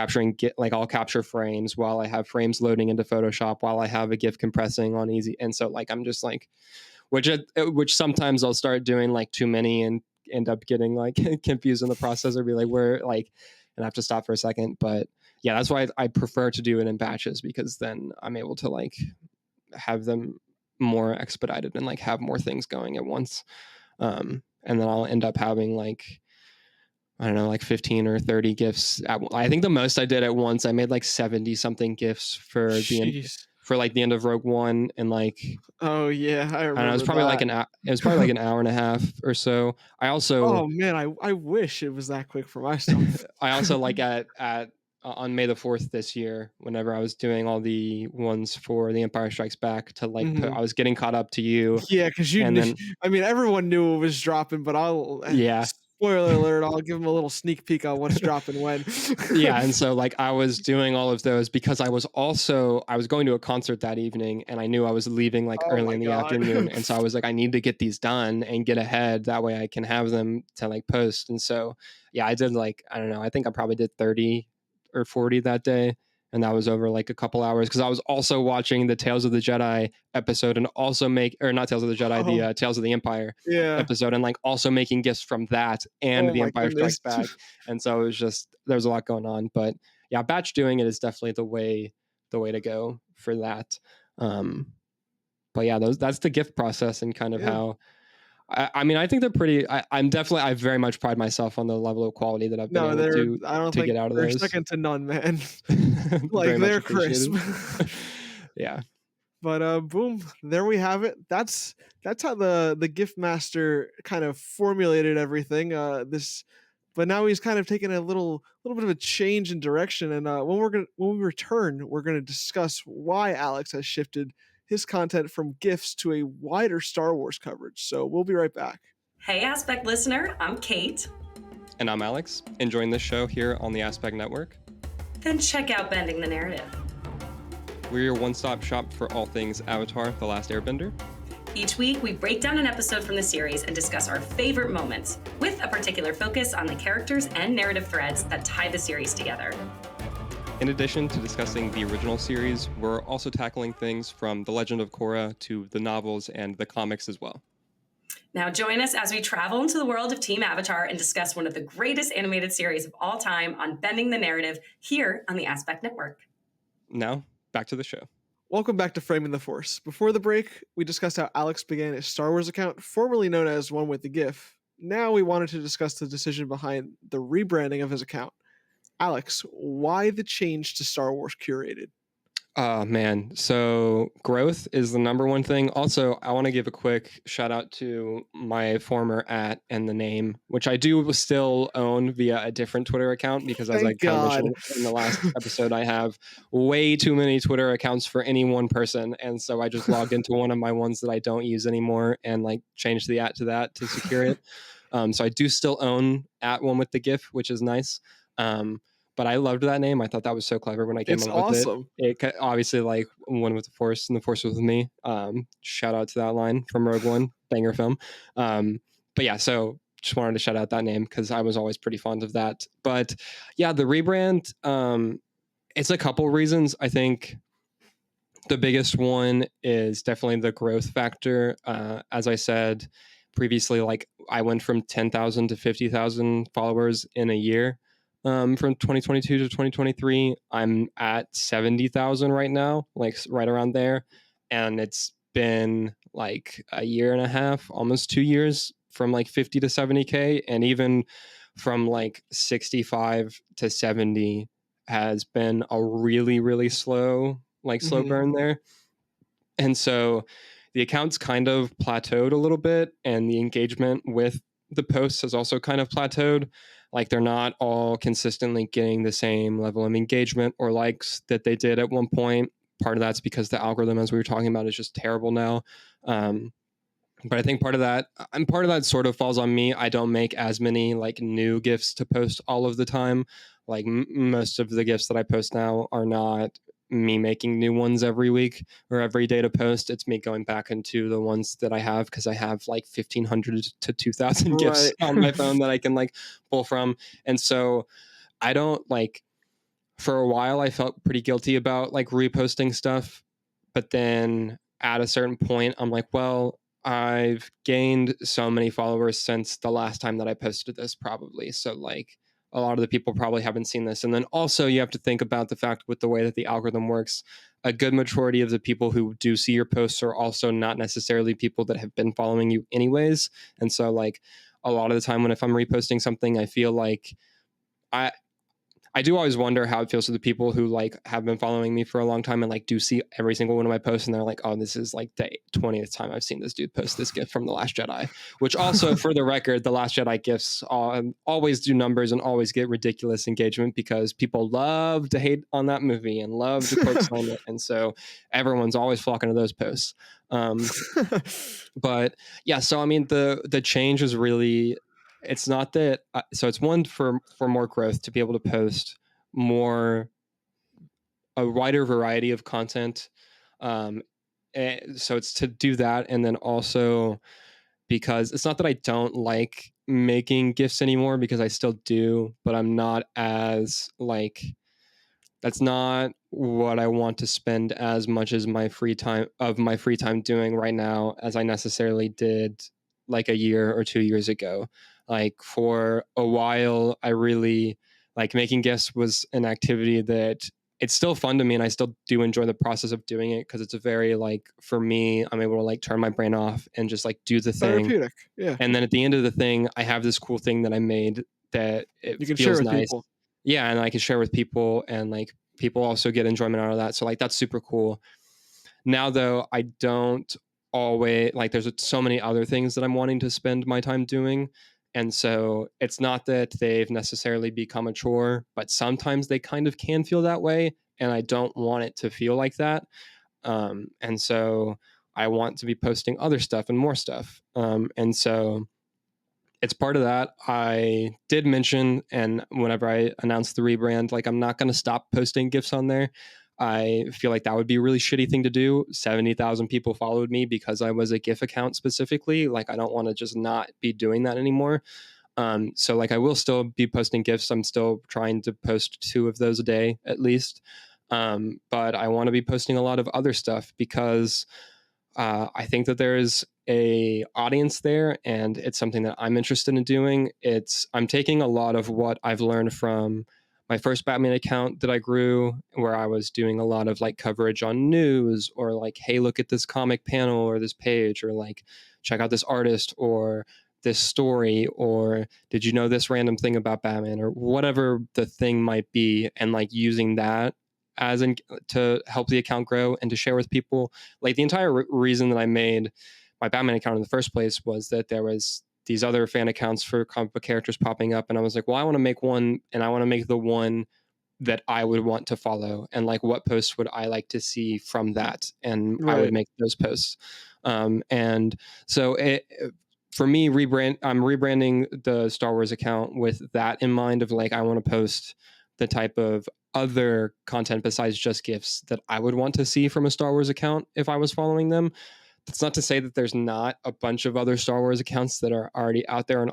like I'll capture frames while I have frames loading into Photoshop, while I have a GIF compressing on Easy. And so like I'm just like, which sometimes I'll start doing like too many and end up getting like confused in the process, or be like, where like, and I have to stop for a second. But yeah, that's why I prefer to do it in batches, because then I'm able to like have them more expedited and like have more things going at once. And then I'll end up having like, I don't know, like 15 or 30 gifts. I think the most I did at once, I made like 70 something gifts for Jeez. like the end of Rogue One. And like, Oh, yeah, I I don't know, remember that. it was probably like an hour and a half or so. I also, Oh, man, I wish it was that quick for my stuff. I also like at on May the 4th this year, whenever I was doing all the ones for The Empire Strikes Back, to like Mhm. I was getting caught up to you. Yeah, 'cause you And knew then, I mean, everyone knew it was dropping, but I'll yeah. spoiler alert, I'll give them a little sneak peek on what's dropping when. Yeah, and so like I was doing all of those because I was going to a concert that evening, and I knew I was leaving like Oh early my in the god. afternoon, and so I was like, I need to get these done and get ahead, that way I can have them to like post. And so yeah, I did like, I don't know, I think I probably did 30 or 40 that day. and that was over like a couple hours because I was also watching the Tales of the Jedi episode and also not Tales of the Jedi, the Oh, Tales of the Empire yeah. episode, and like also making gifts from that and Oh the my Empire goodness. Strikes Back. And so it was just there's a lot going on. But yeah, batch doing it is definitely the way to go for that. Um, but yeah, that's the gift process and kind of Yeah. how I mean, I think they're pretty. I very much pride myself on the level of quality that I've been No, able to I don't get think out of they're those. second to none, man. Like, Very much they're crisp. appreciated. Yeah. But, boom, there we have it. That's how the gift master kind of formulated everything, but now he's kind of taken a little bit of a change in direction, and, when we return, we're gonna discuss why Alex has shifted his content from gifts to a wider Star Wars coverage, so we'll be right back. Hey, Aspect listener, I'm Kate. And I'm Alex, enjoying this show here on the Aspect Network. Then check out Bending the Narrative. We're your one-stop shop for all things Avatar: The Last Airbender. Each week, we break down an episode from the series and discuss our favorite moments, with a particular focus on the characters and narrative threads that tie the series together. In addition to discussing the original series, we're also tackling things from The Legend of Korra to the novels and the comics as well. Now join us as we travel into the world of Team Avatar and discuss one of the greatest animated series of all time on Bending the Narrative here on the Aspect Network. Now, back to the show. Welcome back to Framing the Force. Before the break, we discussed how Alex began a Star Wars account, formerly known as One With the Gif. Now we wanted to discuss the decision behind the rebranding of his account. Alex, why the change to Star Wars Curated? Oh man, so growth is the number one thing. Also, I want to give a quick shout out to my former @ and the name, which I do still own via a different Twitter account because, as I Thank kind of God. mentioned in the last episode, I have way too many Twitter accounts for any one person, and so I just logged into one of my ones that I don't use anymore and like changed the @ to that to secure it. So I do still own @One With the Gif, which is nice. But I loved that name. I thought that was so clever when I came It's up with it. awesome. Obviously like One With the Force and the Force was with me. Shout out to that line from Rogue One, banger film. But yeah, so just wanted to shout out that name because I was always pretty fond of that. But yeah, the rebrand, it's a couple reasons. I think the biggest one is definitely the growth factor. As I said previously, like I went from 10,000 to 50,000 followers in a year. From 2022 to 2023, I'm at 70,000 right now, like right around there. And it's been like a year and a half, almost 2 years from like 50 to 70K. And even from like 65 to 70 has been a really, really slow Mhm. burn there. And so the account's kind of plateaued a little bit, and the engagement with the posts has also kind of plateaued. Like they're not all consistently getting the same level of engagement or likes that they did at one point. Part of that's because the algorithm, as we were talking about, is just terrible now. But I think part of that sort of falls on me. I don't make as many like new gifts to post all of the time. Like most of the gifts that I post now are not me making new ones every week or every day to post. It's me going back into the ones that I have because I have like 1,500 to 2,000 gifts Right. on my phone that I can like pull from. And so I don't like, for a while I felt pretty guilty about like reposting stuff, but then at a certain point I'm like, well, I've gained so many followers since the last time that I posted this probably. So like a lot of the people probably haven't seen this. And then also you have to think about the fact with the way that the algorithm works, a good majority of the people who do see your posts are also not necessarily people that have been following you anyways. And so like a lot of the time when if I'm reposting something, I feel like I I do always wonder how it feels to the people who like have been following me for a long time and like do see every single one of my posts and they're like, oh, this is like the 20th time I've seen this dude post this gift from The Last Jedi. Which also, for the record, The Last Jedi gifts always do numbers and always get ridiculous engagement because people love to hate on that movie and love to quote sign it, and so everyone's always flocking to those posts. But yeah, so I mean the change is really, it's not that so it's one for more growth to be able to post more, a wider variety of content. um so it's to do that, and then also because it's not that I don't like making gifts anymore because I still do, but I'm not as like That's not what I want to spend as much as my free time doing right now as I necessarily did like a year or 2 years ago. Like for a while, I really like making gifts was an activity that it's still fun to me and I still do enjoy the process of doing it because it's a very like for me, I'm able to like turn my brain off and just like do the thing. Therapeutic. Yeah. And then at the end of the thing, I have this cool thing that I made that it You can share feels with nice. people. Yeah, and I can share with people and like people also get enjoyment out of that. So like that's super cool. Now though, I don't always like there's so many other things that I'm wanting to spend my time doing. And so it's not that they've necessarily become a chore, but sometimes they kind of can feel that way. And I don't want it to feel like that. And so I want to be posting other stuff and more stuff. And so it's part of that. I did mention, and whenever I announced the rebrand, like I'm not going to stop posting gifs on there. I feel like that would be a really shitty thing to do. 70,000 people followed me because I was a GIF account specifically. Like I don't want to just not be doing that anymore. So like I will still be posting gifs. I'm still trying to post 2 of those a day at least. But I want to be posting a lot of other stuff because I think that there is a audience there, and it's something that I'm interested in doing. I'm taking a lot of what I've learned from my first Batman account that I grew, where I was doing a lot of like coverage on news, or like, hey, look at this comic panel or this page, or like, check out this artist or this story, or did you know this random thing about Batman, or whatever the thing might be, and like using that as in to help the account grow and to share with people. Like the entire reason that I made my Batman account in the first place was that there was these other fan accounts for comic book characters popping up, and I was like, well, I want to make one, and I want to make the one that I would want to follow, and like what posts would I like to see from that, and I would Right. make those posts. And so for me, I'm rebranding the Star Wars account with that in mind of like I want to post the type of other content besides just gifts that I would want to see from a Star Wars account if I was following them. That's not to say that there's not a bunch of other Star Wars accounts that are already out there and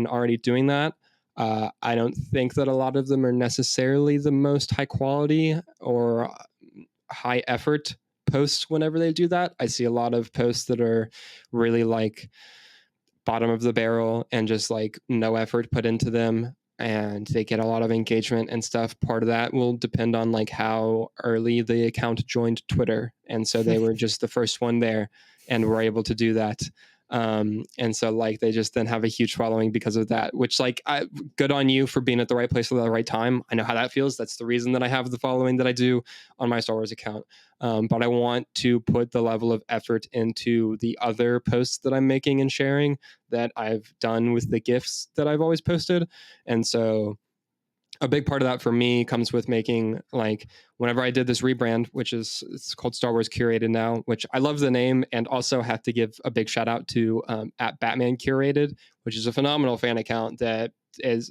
already doing that. I don't think that a lot of them are necessarily the most high quality or high effort posts whenever they do that. I see a lot of posts that are really like bottom of the barrel and just like no effort put into them, and they get a lot of engagement and stuff. Part of that will depend on like how early the account joined Twitter, and so they were just the first one there and were able to do that. And so like they just then have a huge following because of that, which like good on you for being at the right place at the right time. I know how that feels. That's the reason that I have the following that I do on my Star Wars account. But I want to put the level of effort into the other posts that I'm making and sharing that I've done with the gifts that I've always posted. And so a big part of that for me comes with making like whenever I did this rebrand, which is it's called Star Wars Curated now, which I love the name, and also have to give a big shout out to at Batman Curated, which is a phenomenal fan account that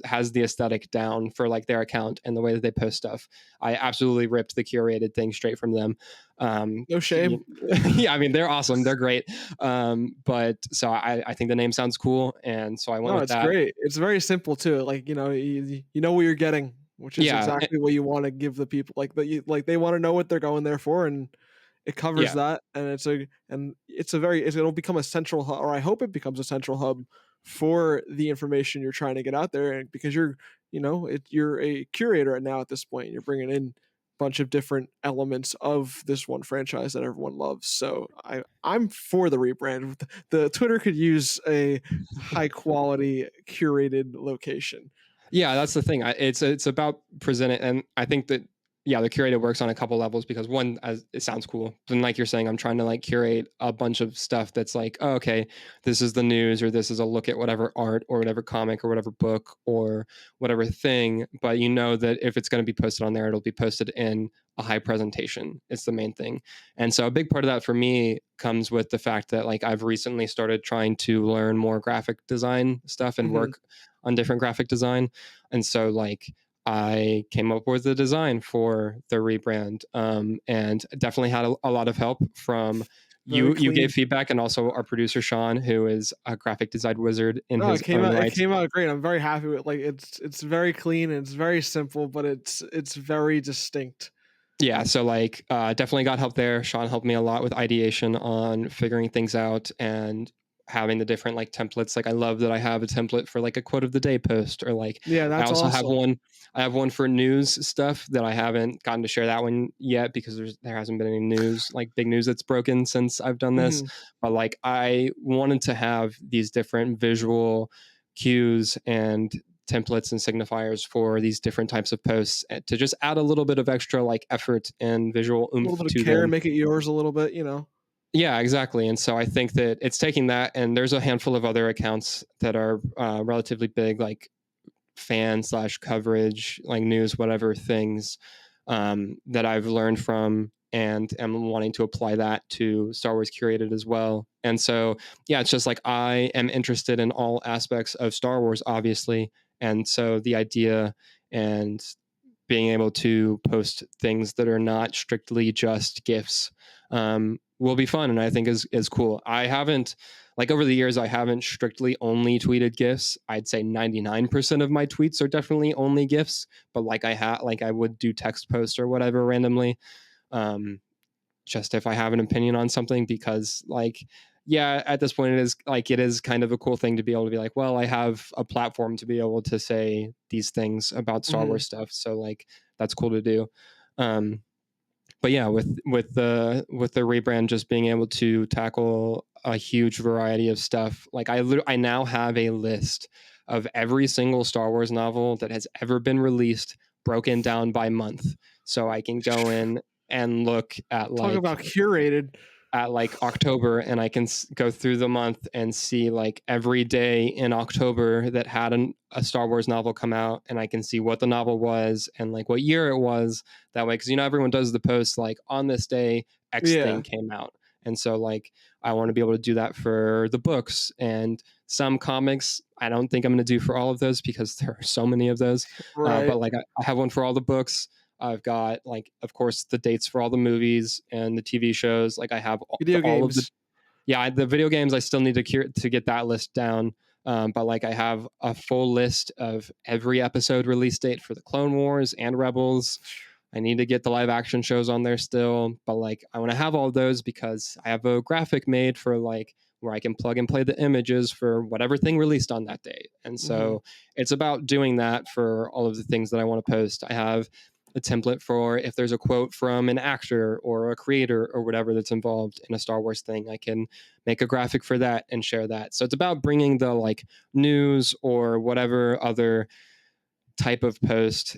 has the aesthetic down for like their account and the way that they post stuff. I absolutely ripped the curated thing straight from them. No shame. Yeah, I mean they're awesome, they're great. But so I think the name sounds cool, and so I went No, with it's that. great. It's very simple too. Like, you know what you're getting, which is Yeah, exactly what you want to give the people. Like they want to know what they're going there for, and it covers yeah. that. And it'll become a central hub, or I hope it becomes a central hub for the information you're trying to get out there. And because you're a curator now at this point, you're bringing in a bunch of different elements of this one franchise that everyone loves. So I'm for the rebrand. The Twitter could use a high quality curated location. Yeah, that's the thing. It's about presenting, and I think that yeah, the curated works on a couple levels because one, as it sounds cool. Then, like you're saying, I'm trying to like curate a bunch of stuff that's like, oh, okay, this is the news, or this is a look at whatever art or whatever comic or whatever book or whatever thing. But you know that if it's going to be posted on there, it'll be posted in a high presentation. It's the main thing, and so a big part of that for me comes with the fact that like I've recently started trying to learn more graphic design stuff and Mhm. work on different graphic design. And so like I came up with a design for the rebrand, and definitely had a lot of help from Very you clean. gave feedback, and also our producer Sean, who is a graphic design wizard in No, his own it right. came out great. I'm very happy with like it's very clean and it's very simple, but it's very distinct. Yeah, so like definitely got help there. Sean helped me a lot with ideation on figuring things out and having the different like templates. Like I love that I have a template for like a quote of the day post, or like Yeah, I that's also have awesome. one. I have one for news stuff that I haven't gotten to share that one yet because there hasn't been any news, like big news that's broken since I've done this. Mhm. But like I wanted to have these different visual cues and templates and signifiers for these different types of posts to just add a little bit of extra like effort and visual A little oomph bit of to care, them. make it yours a little bit, you know. Yeah, exactly. And so I think that it's taking that, and there's a handful of other accounts that are relatively big, like fan slash coverage, like news, whatever things that I've learned from, and am wanting to apply that to Star Wars Curated as well. And so, yeah, it's just like I am interested in all aspects of Star Wars, obviously. And so the idea and being able to post things that are not strictly just GIFs will be fun, and I think is cool. I haven't, like over the years, I haven't strictly only tweeted GIFs. I'd say 99% of my tweets are definitely only GIFs, but like I would do text posts or whatever randomly. Um, just if I have an opinion on something, because like yeah, at this point it is kind of a cool thing to be able to be like, well, I have a platform to be able to say these things about Star Mhm. Wars stuff, so like that's cool to do. Um, but yeah, with the rebrand, just being able to tackle a huge variety of stuff, like I now have a list of every single Star Wars novel that has ever been released, broken down by month, so I can go in and look Talk about curated. at like October, and I can go through the month and see like every day in October that had a Star Wars novel come out, and I can see what the novel was and like what year it was. That way, because everyone does the post like on this day X Yeah. thing came out, and so like I want to be able to do that for the books and some comics. I don't think I'm going to do for all of those because there are so many of those, Right. but like I have one for all the books. I've got like, of course, the dates for all the movies and the TV shows. Like I have Video all of the, games. yeah, the video games. I still need to get that list down. But like I have a full list of every episode release date for the Clone Wars and Rebels. I need to get the live action shows on there still, but like I want to have all those because I have a graphic made for like where I can plug and play the images for whatever thing released on that date. And Mhm. so it's about doing that for all of the things that I want to post. I have a template for if there's a quote from an actor or a creator or whatever that's involved in a Star Wars thing, I can make a graphic for that and share that. So it's about bringing the like news or whatever other type of post,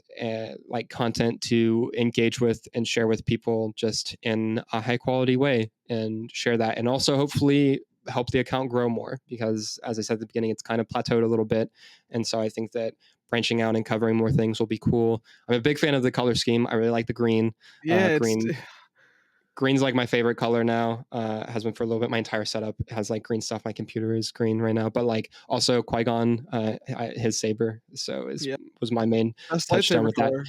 like content, to engage with and share with people just in a high quality way, and share that, and also hopefully help the account grow more, because as I said at the beginning, it's kind of plateaued a little bit, and so I think that branching out and covering more things will be cool. I'm a big fan of the color scheme. I really like the green. Yeah, it's Green's like my favorite color now. Has been for a little bit. My entire setup has like green stuff. My computer is green right now, but like also Qui-Gon, his saber, so is yeah, was my main best touchdown lightsaber with that. color.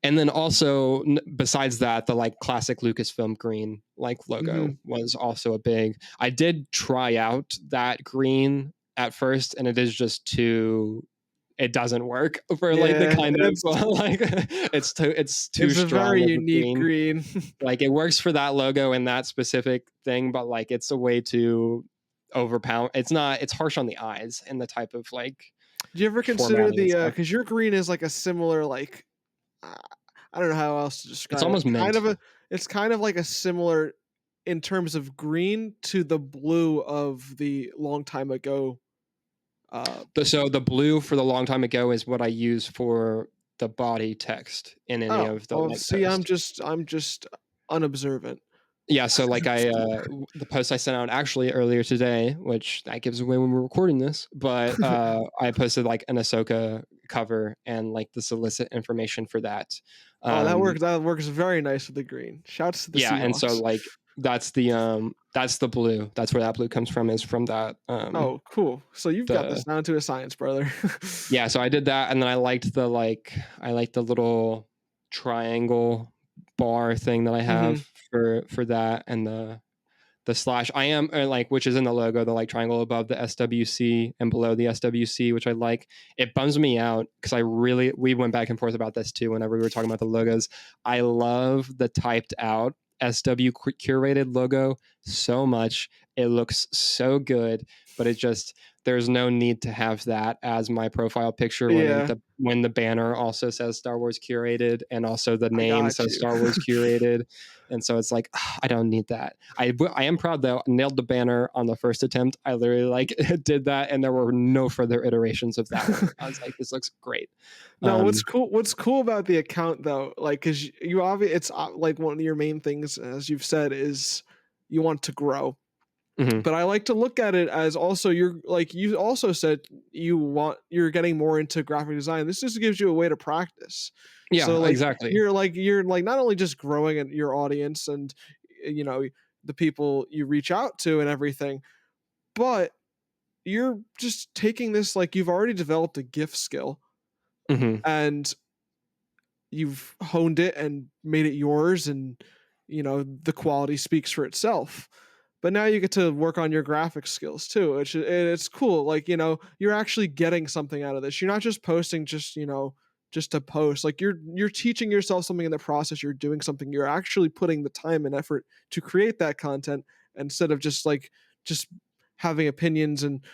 And then also, besides that, the like classic Lucasfilm green like logo Mhm. was also a big. I did try out that green at first, and it is just too. It doesn't work for like the Yeah, kind of like it's too it's a very strong of a unique green. green. Like it works for that logo and that specific thing, but like it's a way to overpower. It's not. It's harsh on the eyes and the type of like Do you ever consider formatting and the stuff. because your green is like a similar like uh, I don't know how else to It's describe it. almost mint. It's kind of like a similar in terms of green to the blue of the long time ago. Uh, So the blue for the long time ago is what I use for the body text in any oh, of the well, like see, post. I'm just unobservant. Yeah, so like the post I sent out actually earlier today, which that gives away when we're recording this, but I posted like an Ahsoka cover and like the solicit information for that. Oh, that Um, works. That works very nice with the green. Shouts to the yeah, and so Seahawks. like that's the blue. That's where that blue comes from, is from that Oh, cool. So you've got the this down to a science, brother. yeah, so I did that, and then I liked the little triangle bar thing that I Mhm. have for that, and the the slash. I am like, which is in the logo, the like triangle above the SWC and below the SWC, which I like. It bums me out because we went back and forth about this too whenever we were talking about the logos. I love the typed out SW curated logo so much. It looks so good, but there's no need to have that as my profile picture Yeah, when the banner also says Star Wars Curated and also the I name got says you. Star Wars Curated. And so it's like, I don't need that. I am proud though. I nailed the banner on the first attempt. I literally like did that, and there were no further iterations of that one. I was like, this looks great. No, what's cool about the account though, like, cause you obviously, it's like one of your main things, as you've said, is you want to grow. Mhm. But I like to look at it as also you're like you also said you're getting more into graphic design. This just gives you a way to practice. So Yeah, like exactly. you're like not only just growing in your audience and you know the people you reach out to and everything, but you're just taking this like you've already developed a gift skill Mhm. and you've honed it and made it yours and you know the quality speaks for itself, but now you get to work on your graphic skills too, which it's cool. Like you know you're actually getting something out of this. You're not just posting just you know just to post. Like you're teaching yourself something in the process. You're doing something. You're actually putting the time and effort to create that content instead of just having opinions and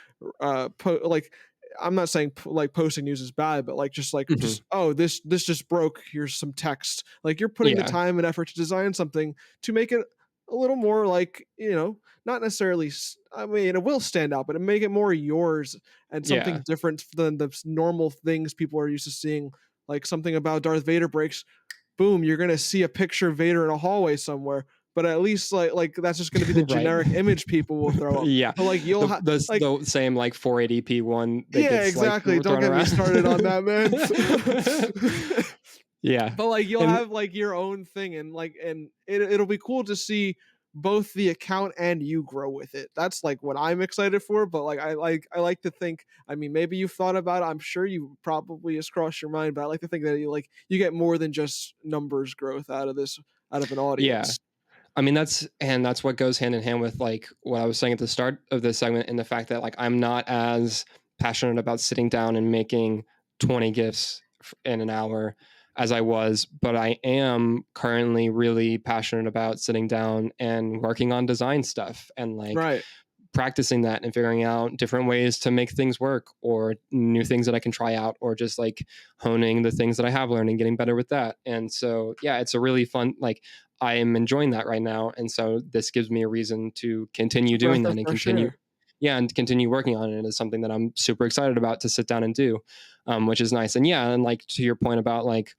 like I'm not saying like posting news is bad, but like Mhm. just oh this just broke. Here's some text. Like you're putting the Yeah. time and effort to design something to make it a little more like you know not necessarily. I mean, it will stand out, but it make it more yours and something Yeah. different than the normal things people are used to seeing. Like something about Darth Vader breaks. Boom, you're gonna see a picture of Vader in a hallway somewhere. But at least like that's just gonna be the Right. generic image people will throw up. Yeah. But like you'll have like The same like 480p one that yeah, gets like exactly. Don't thrown get me around. started on that, man. Yeah. But like you'll And have like your own thing and like and it'll be cool to see both the account and you grow with it. That's like what I'm excited for, but like I like to think, I mean maybe you've thought about it. I'm sure you probably has crossed your mind, but I like to think that you get more than just numbers growth out of this out of an yeah. audience. I mean that's what goes hand in hand with like what I was saying at the start of this segment, and the fact that like I'm not as passionate about sitting down and making 20 gifs in an hour as I was, but I am currently really passionate about sitting down and working on design stuff and like Right. practicing that and figuring out different ways to make things work or new things that I can try out or just like honing the things that I have learned and getting better with that. And so, yeah, it's a really fun, like, I am enjoying that right now. And so this gives me a reason to It's continue a doing breath of that and fresh continue. air. Yeah, and continue working on it is something that I'm super excited about to sit down and do, which is nice. And yeah, and like to your point about like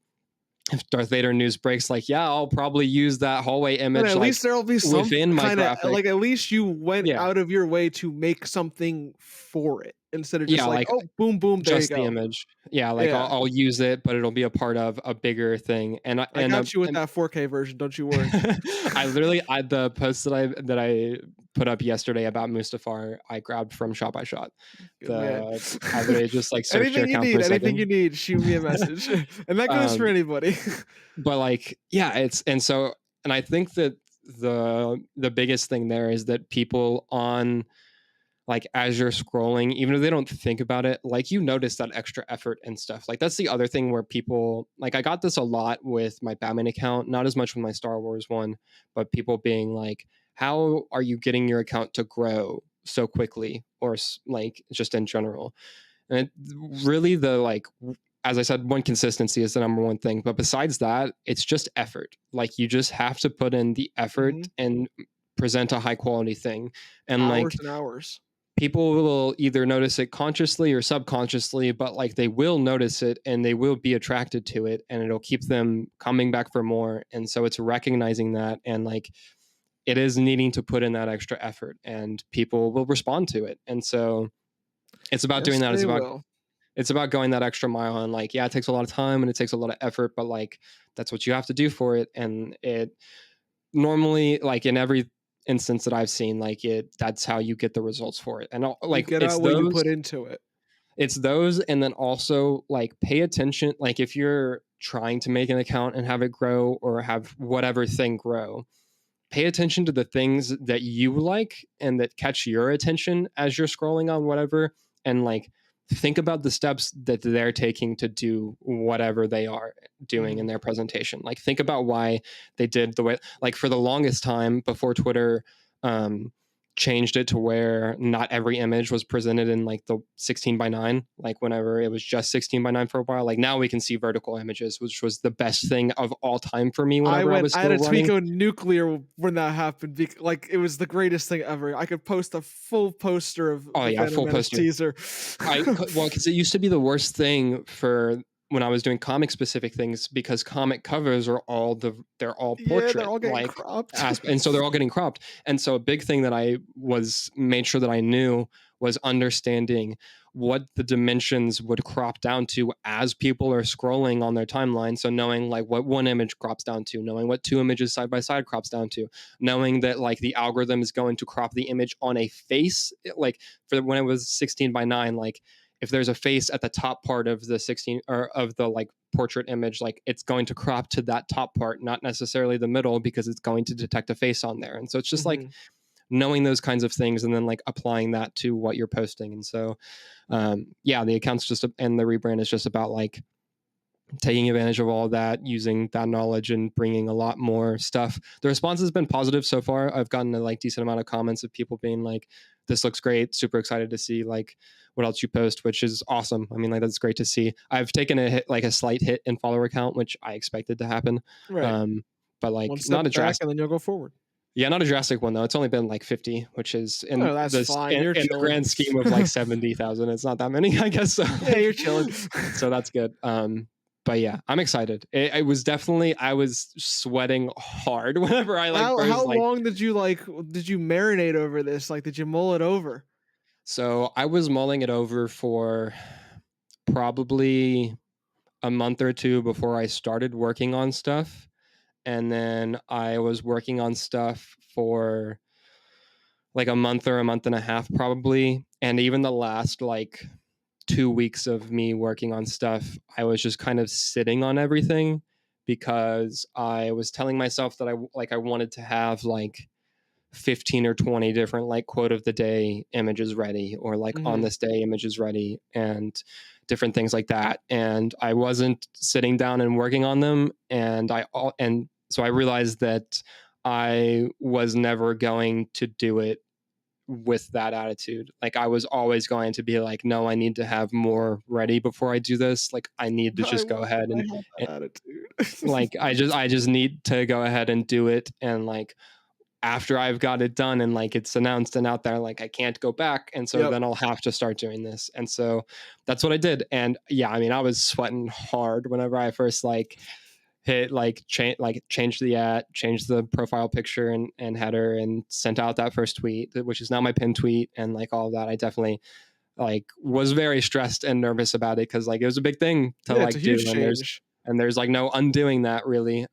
if Darth Vader news breaks, like yeah, I'll probably use that hallway And image at like least there'll be some within my kind of graphic. like at least you went Yeah, out of your way to make something for it instead of just yeah, like, like oh, boom, boom, there you just the go. image. Yeah, like Yeah, I'll use it, but it'll be a part of a bigger thing. I got you with And that 4K version. Don't you worry. I the post that I put up yesterday about Mustafar, I grabbed from Shot by Shot. Good man. The I literally just like searched your account for a Anything you second. need, shoot me a message. And that goes for Um, anybody. but like yeah, it's and so and I think that the biggest thing there is that people on like as you're scrolling, even if they don't think about it, like you notice that extra effort and stuff. Like that's the other thing where people like I got this a lot with my Batman account, not as much with my Star Wars one, but people being like, "How are you getting your account to grow so quickly?" Or like just in general. And really the like as I said, one consistency is the number one thing. But besides that, it's just effort. Like you just have to put in the effort Mhm. and present a high quality thing. And Hours like and hours. people will either notice it consciously or subconsciously, but like they will notice it and they will be attracted to it and it'll keep them coming back for more. And so it's recognizing that and like it is needing to put in that extra effort and people will respond to it. And so it's about doing Yes, that. they will. It's about going that extra mile and like, yeah, it takes a lot of time and it takes a lot of effort, but like that's what you have to do for it. And it normally like in every instance that I've seen, like that's how you get the results for it. And You like get out what you put into it. it's those and then also like pay attention like if you're trying to make an account and have it grow or have whatever thing grow, pay attention to the things that you like and that catch your attention as you're scrolling on whatever, and like think about the steps that they're taking to do whatever they are doing in their presentation. Like think about why they did the way, like for the longest time before Twitter changed it to where not every image was presented in like the 16:9, like whenever it was just 16:9 for a while. Like now we can see vertical images, which was the best thing of all time for me whenever I was I still had a tweet running. go nuclear when that happened. Like it was the greatest thing ever. I could post a full poster of Oh the yeah, Phantom full Menace poster. teaser. Well, because it used to be the worst thing for when I was doing comic specific things, because comic covers are they're all portrait, they're all getting like cropped. and so they're all getting cropped. And so a big thing that I made sure that I knew was understanding what the dimensions would crop down to as people are scrolling on their timeline. So knowing like what one image crops down to, knowing what two images side by side crops down to, knowing that like the algorithm is going to crop the image on a face, like for when it was 16:9, like if there's a face at the top part of the 16 or of the like portrait image, like it's going to crop to that top part, not necessarily the middle, because it's going to detect a face on there. And so it's just like knowing those kinds of things and then like applying that to what you're posting. And so yeah, the account's just, and the rebrand is just about like taking advantage of all that, using that knowledge and bringing a lot more stuff. The response has been positive so far. I've gotten a like decent amount of comments of people being like, this looks great, super excited to see like what else you post, which is awesome. I mean, like that's great to see. I've taken a hit, like a slight hit in follower count, which I expected to happen. Right. But like One step not a back drastic, and then you'll go forward. yeah, not a drastic one though. It's only been like 50, which is in that's fine. You're in the chilling. grand scheme of like 70,000. It's not that many, I guess. So, Yeah, you're chilling. So that's good. But yeah, I'm excited. It was definitely, I was sweating hard whenever I like How like. long did you marinate over this? Like, did you mull it over? So I was mulling it over for probably a month or two before I started working on stuff. And then I was working on stuff for like a month or a month and a half probably. And even the last like 2 weeks of me working on stuff, I was just kind of sitting on everything because I was telling myself that I wanted to have like 15 or 20 different like quote of the day images ready, or like on this day images ready, and different things like that. And I wasn't sitting down and working on them. And so I realized that I was never going to do it with that attitude. Like I was always going to be like, no, I need to have more ready before I do this. Like I need to just go ahead and attitude. like I just need to go ahead and do it. And like after I've got it done and like it's announced and out there, like I can't go back. And so then I'll have to start doing this. And so that's what I did. And yeah, I mean, I was sweating hard whenever I first like hit change the change the profile picture and header and sent out that first tweet, which is now my pinned tweet, and like all of that. I definitely like was very stressed and nervous about it because like it was a big thing to like do, and there's like no undoing that really.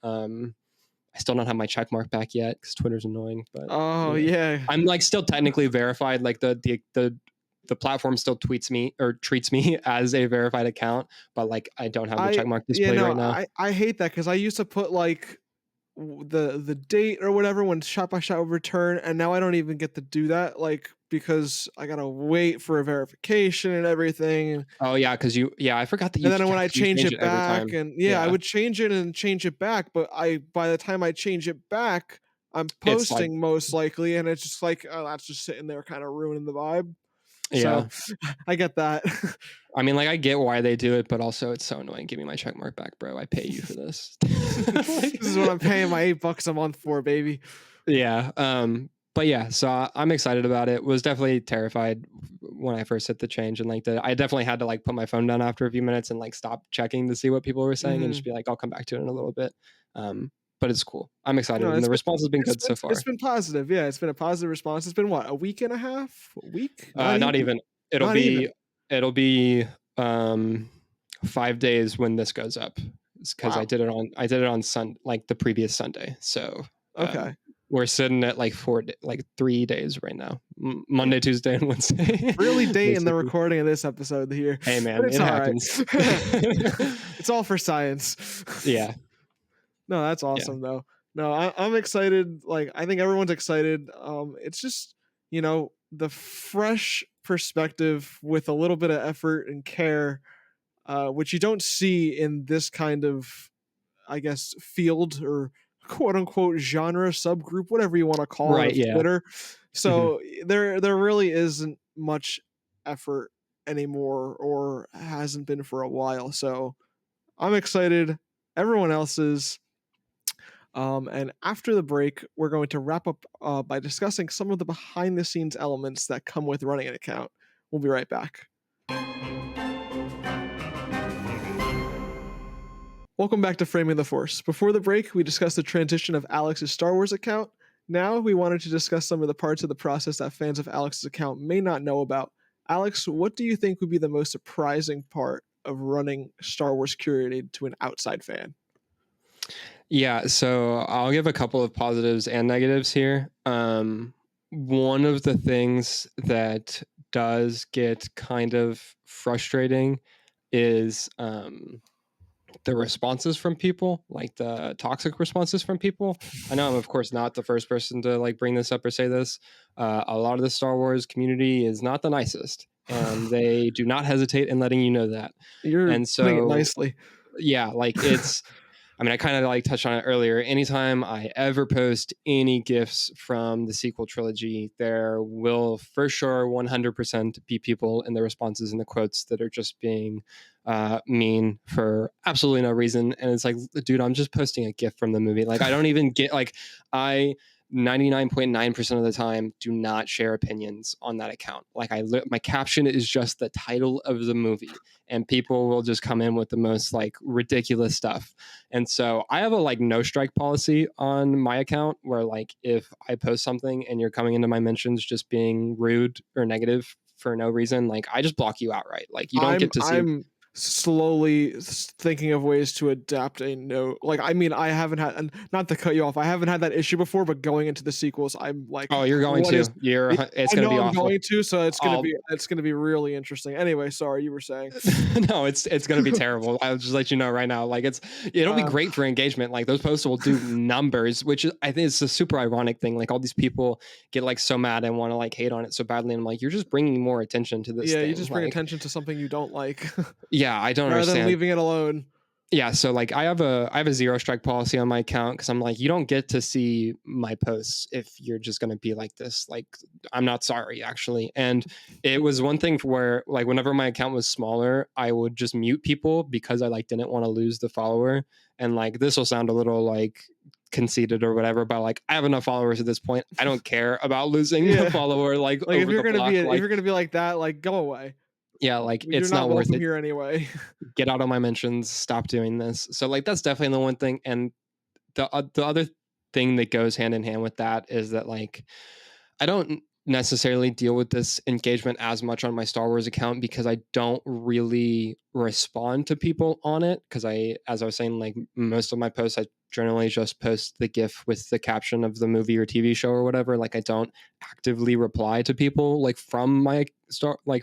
I still don't have my check mark back yet because Twitter's annoying, but I'm like still technically verified. Like the platform still treats me as a verified account, but like I don't have the check mark displayed right now. I hate that because I used to put like the date or whatever when Shot by Shot would return, and now I don't even get to do that, like because I gotta wait for a verification and everything. Oh yeah, because I forgot that you. And then when I change it back, and I would change it back, but by the time I change it back, I'm posting most likely, and it's just like, oh, that's just sitting there, kind of ruining the vibe. Yeah, so I get that. I mean, like I get why they do it, but also it's so annoying. Give me my check mark back, bro. I pay you for this. This is what I'm paying my $8 a month for, baby. Yeah. But yeah, so I'm excited about it. Was definitely terrified when I first hit the change, and like I definitely had to like put my phone down after a few minutes and like stop checking to see what people were saying and just be like, I'll come back to it in a little bit. But it's cool. I'm excited, and the response has been good so far. It's been positive. Yeah, it's been a positive response. It's been what, a week and a half? A week? Not even. It'll be 5 days when this goes up, because I did it on like the previous Sunday. So okay. We're sitting at like 3 days right now. Monday, Tuesday, and Wednesday. Really dating the recording of this episode here. Hey man, it happens. It's all for science. Yeah. No, that's awesome though. No, I'm excited. Like, I think everyone's excited. It's just, the fresh perspective with a little bit of effort and care, which you don't see in this kind of, I guess, field or quote unquote genre subgroup, whatever you want to call it, Right. of Yeah. Twitter. Mhm. So there really isn't much effort anymore, or hasn't been for a while. So I'm excited. Everyone else is. And after the break, we're going to wrap up by discussing some of the behind the scenes elements that come with running an account. We'll be right back. Welcome back to Framing the Force. Before the break, we discussed the transition of Alex's Star Wars account. Now we wanted to discuss some of the parts of the process that fans of Alex's account may not know about. Alex, what do you think would be the most surprising part of running Star Wars Curated to an outside fan? Yeah, so I'll give a couple of positives and negatives here. One of the things that does get kind of frustrating is the responses from people, like the toxic responses from people. I know I'm of course not the first person to like bring this up or say this. A lot of the Star Wars community is not the nicest, and they do not hesitate in letting you know that. You're And putting it so, nicely. yeah, like I mean, I kind of like touched on it earlier. Anytime I ever post any gifs from the sequel trilogy, there will for sure 100% be people in the responses and the quotes that are just being mean for absolutely no reason. And it's like, dude, I'm just posting a gif from the movie. Like, I don't even get like I 99.9% of the time do not share opinions on that account. Like my caption is just the title of the movie, and people will just come in with the most like ridiculous stuff. And so I have a like no strike policy on my account where like if I post something and you're coming into my mentions just being rude or negative for no reason, like I just block you outright. Like you don't I'm get to see. I'm slowly thinking of ways to adapt a no. Like, I mean, I haven't had, and not to cut you off, I haven't had that issue before, but going into the sequels, I'm like, Oh, you're going what is? to. You're. Yeah, It's I going to know be I'm awful. going to, so I'll it's gonna be really interesting. Anyway, sorry, you were saying. no, it's gonna be terrible. I'll just let you know right now. Like it'll be Uh, great for engagement. Like those posts will do numbers, which I think is a super ironic thing. Like all these people get like so mad and want to like hate on it so badly. And I'm like, you're just bringing more attention to this yeah, you thing. just bring Like, attention to something you don't like, yeah, I don't rather than understand. leaving it alone. Yeah, so like I have a zero strike policy on my account because I'm like, you don't get to see my posts if you're just gonna be like this. Like I'm not sorry actually. And it was one thing where like whenever my account was smaller, I would just mute people because I like didn't want to lose the follower. And like this will sound a little like conceited or whatever, but like I have enough followers at this point. I don't care about losing a Yeah, follower like like over the block. if Like you're gonna be like that, like, go away. yeah, like You're it's not not worth welcome it. here anyway. Get out of my mentions. Stop doing this. So like that's definitely the one thing. And the other thing that goes hand in hand with that is that like I don't necessarily deal with this engagement as much on my Star Wars account because I don't really respond to people on it because as I was saying, like most of my posts I generally just post the GIF with the caption of the movie or TV show or whatever. Like I don't actively reply to people like from my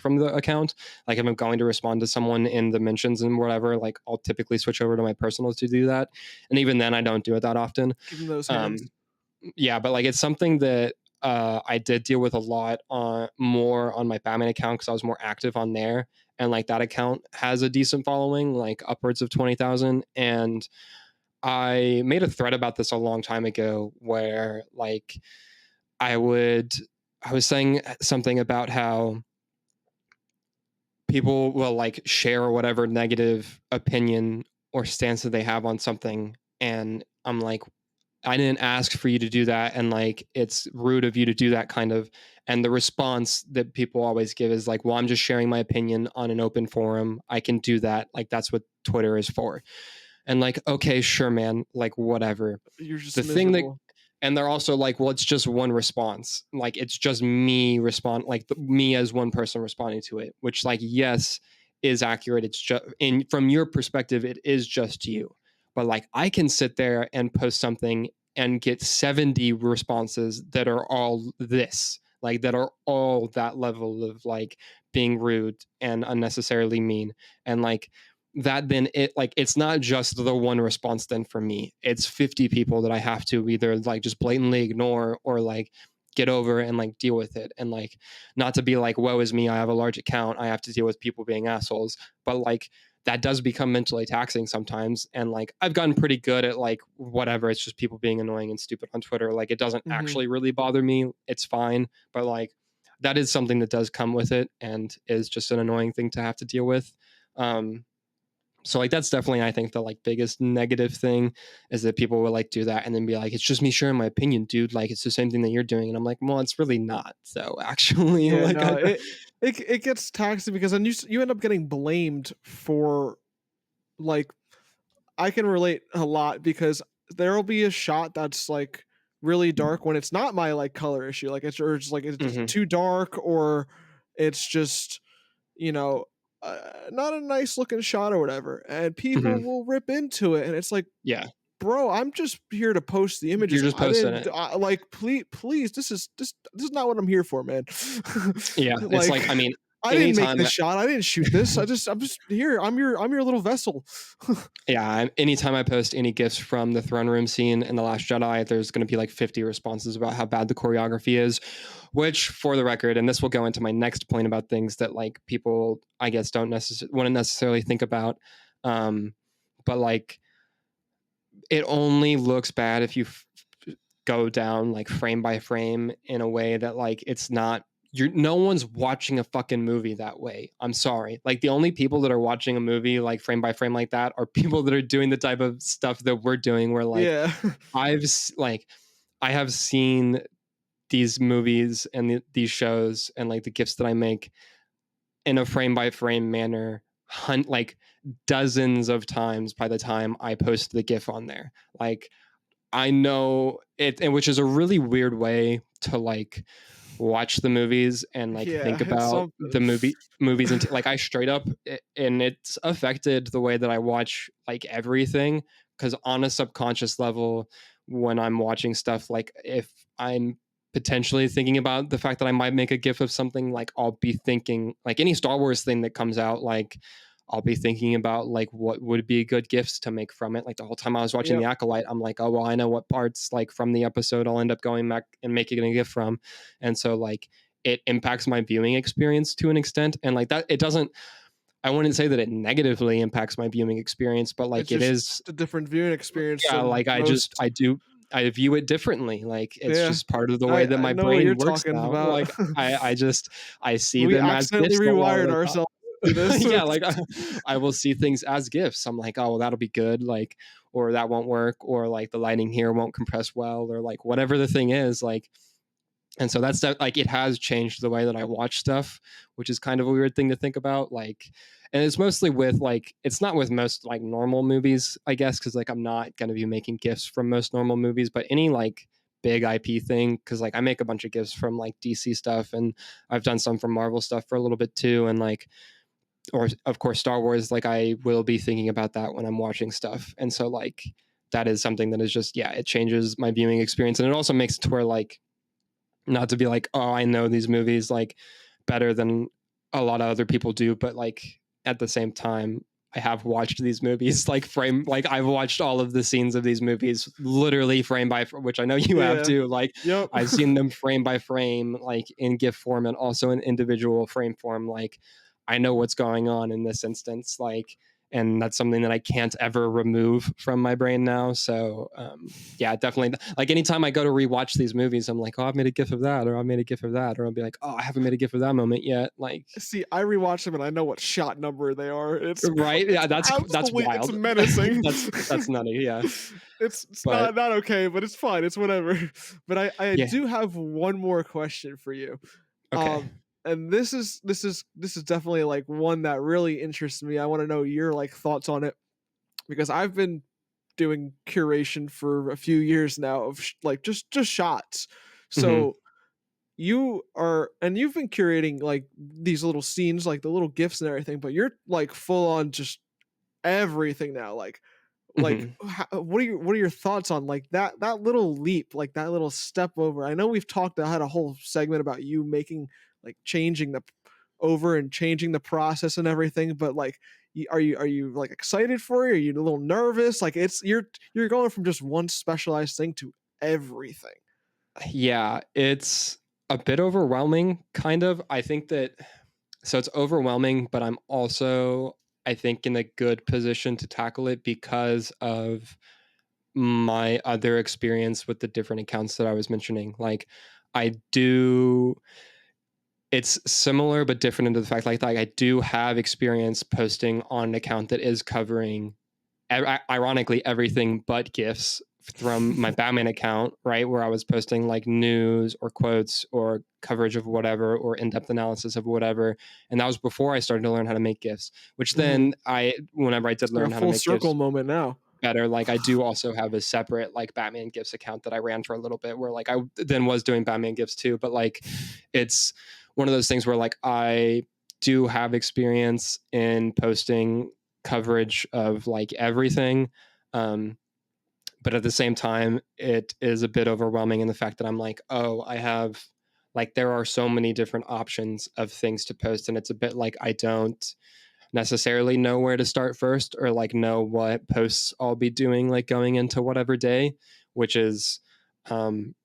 from the account. Like if I'm going to respond to someone in the mentions and whatever, like I'll typically switch over to my personals to do that. And even then I don't do it that often. Give them those hands. Um, yeah, but like it's something that I did deal with a lot on more on my Batman account because I was more active on there, and like that account has a decent following, like upwards of 20,000. And I made a thread about this a long time ago where like I would I was saying something about how people will like share whatever negative opinion or stance that they have on something, and I'm like, I didn't ask for you to do that. And like, it's rude of you to do that kind of. And the response that people always give is like, well, I'm just sharing my opinion on an open forum. I can do that. Like, that's what Twitter is for. And like, okay, sure, man. Like, whatever. You're just The thing that, miserable. and they're also like, well, it's just one response. Like, it's just me me as one person responding to it, which, like, yes, is accurate. It's just in from your perspective, it is just you. But like, I can sit there and post something and get 70 responses that are all this, like, that are all that level of like being rude and unnecessarily mean. And like, that then it's not just the one response then for me. It's 50 people that I have to either like just blatantly ignore or like get over and like deal with it. And like not to be like, woe is me, I have a large account, I have to deal with people being assholes. But like that does become mentally taxing sometimes. And like I've gotten pretty good at like whatever, it's just people being annoying and stupid on Twitter. Like it doesn't Hmm. actually really bother me. It's fine. But like that is something that does come with it and is just an annoying thing to have to deal with. So like that's definitely I think the like biggest negative thing is that people will like do that and then be like, it's just me sharing my opinion, dude, like it's the same thing that you're doing. And I'm like, well, it's really not. So actually Yeah, like no, it gets taxing because then you end up getting blamed for, like, I can relate a lot because there'll be a shot that's like really dark when it's not my like color issue, like it's like it's just Mhm, too dark, or it's just, you know, not a nice looking shot or whatever, and people mhm. will rip into it, and it's like, Yeah, bro, I'm just here to post the you're images. just I posting didn't it. like, please, this is not what I'm here for, man. Yeah, it's like Like, I mean I didn't make anytime this shot. I didn't shoot this. I'm just here. I'm your little vessel. yeah, anytime I post any gifs from the throne room scene in The Last Jedi, there's going to be like 50 responses about how bad the choreography is, which for the record, and this will go into my next point about things that like people, I guess, don't necessarily want to necessarily think about. Um, but like it only looks bad if you go down like frame by frame in a way that like it's not you're no one's watching a fucking movie that way. I'm sorry. Like the only people that are watching a movie like frame by frame like that are people that are doing the type of stuff that we're doing where like Yeah. like I have seen these movies and these shows and like the gifts that I make in a frame by frame manner like dozens of times by the time I post the gif on there. Like I know it, and which is a really weird way to like watch the movies and like think Yeah, it's about something. the movies and like I straight up and it's affected the way that I watch like everything because on a subconscious level when I'm watching stuff like if I'm potentially thinking about the fact that I might make a gif of something like I'll be thinking like any Star Wars thing that comes out like I'll be thinking about like what would be good gifts to make from it. Like the whole time I was watching The Yep. Acolyte, I'm like, oh well, I know what parts like from the episode I'll end up going back and making a gift from, and so like it impacts my viewing experience to an extent, and like that it doesn't. I wouldn't say that it negatively impacts my viewing experience, but It's like it just is. a different viewing experience Yeah, from like most. I view it differently. Like it's Yeah. just part of the way that I my know what brain you're works talking now. about. Like I see We them as accidentally gifts no rewired longer. ourselves to do this. Yeah, like I will see things as gifts. I'm like, oh, well, that'll be good, like, or that won't work, or like the lighting here won't compress well, or like whatever the thing is, like. And so that's that. Like, it has changed the way that I watch stuff, which is kind of a weird thing to think about. Like, and it's mostly with like, it's not with most like normal movies, I guess, because like I'm not gonna be making gifts from most normal movies, but any like big IP thing, because like I make a bunch of gifts from like DC stuff, and I've done some from Marvel stuff for a little bit too, and like or of course Star Wars, like I will be thinking about that when I'm watching stuff. And so like that is something that is just yeah, it changes my viewing experience. And it also makes it to where like not to be like, oh, I know these movies like better than a lot of other people do, but like at the same time, I have watched these movies like frame like I've watched all of the scenes of these movies literally frame by which I know you have Yeah. too. Like Yep. I've seen them frame by frame, like in GIF form and also in individual frame form. Like I know what's going on in this instance. Like and that's something that I can't ever remove from my brain now. So yeah, definitely. Like anytime I go to rewatch these movies, I'm like, oh, I've made a gif of that, or I made a gif of that, or I'll be like, oh, I haven't made a gif of that moment yet. Like, See, I rewatch them and I know what shot number they are. right? It's Yeah, that's absolutely, it's wild. menacing. That's nutty. Yeah, It's but not okay, but it's fine. It's whatever. But I yeah, do have one more question for you. okay. Um, and this is definitely like one that really interests me. I want to know your like thoughts on it because I've been doing curation for a few years now of like just shots. Hmm. So you've been curating like these little scenes, like the little gifs and everything, but you're like full on just everything now. Like Hmm. what are your thoughts on like that little leap, like that little step over? I know I had a whole segment about you making like changing the over and changing the process and everything, but like Are you like excited for it? Are you a little nervous? Like you're going from just one specialized thing to everything. Yeah, it's a bit overwhelming, kind of. I think that so it's overwhelming, but I'm also, I think, in a good position to tackle it because of my other experience with the different accounts that I was mentioning. Like, I do, it's similar but different into the fact like I do have experience posting on an account that is covering ironically everything but gifts from my Batman account, right? Where I was posting like news or quotes or coverage of whatever or in-depth analysis of whatever. And that was before I started to learn how to make gifs, which Mhm. then whenever I did It's like a learn how to full make circle gifs moment now. better, like I do also have a separate like Batman gifs account that I ran for a little bit where like I then was doing Batman gifs too. But like it's one of those things where like I do have experience in posting coverage of like everything. Um, but at the same time, it is a bit overwhelming in the fact that I'm like, oh, I have like there are so many different options of things to post, and it's a bit like I don't necessarily know where to start first or like know what posts I'll be doing like going into whatever day, which is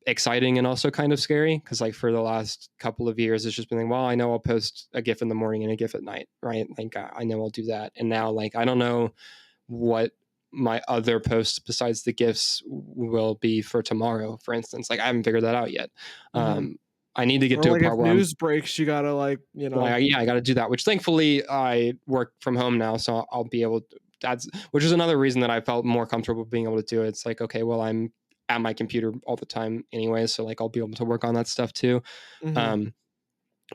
exciting and also kind of scary because like for the last couple of years it's just been like, well, I know I'll post a gif in the morning and a gif at night, right? Like I know I'll do that, and now like I don't know what my other posts besides the gifts will be for tomorrow, for instance. Like I haven't figured that out yet. Mhm. um I need to get Or to a like if part where I'm news breaks, you gotta like, like, yeah, I got to do that, which thankfully I work from home now. So I'll be able to, that's, which is another reason that I felt more comfortable being able to do it. It's like, okay, well, I'm at my computer all the time anyway. So like, I'll be able to work on that stuff too. Mhm. Um,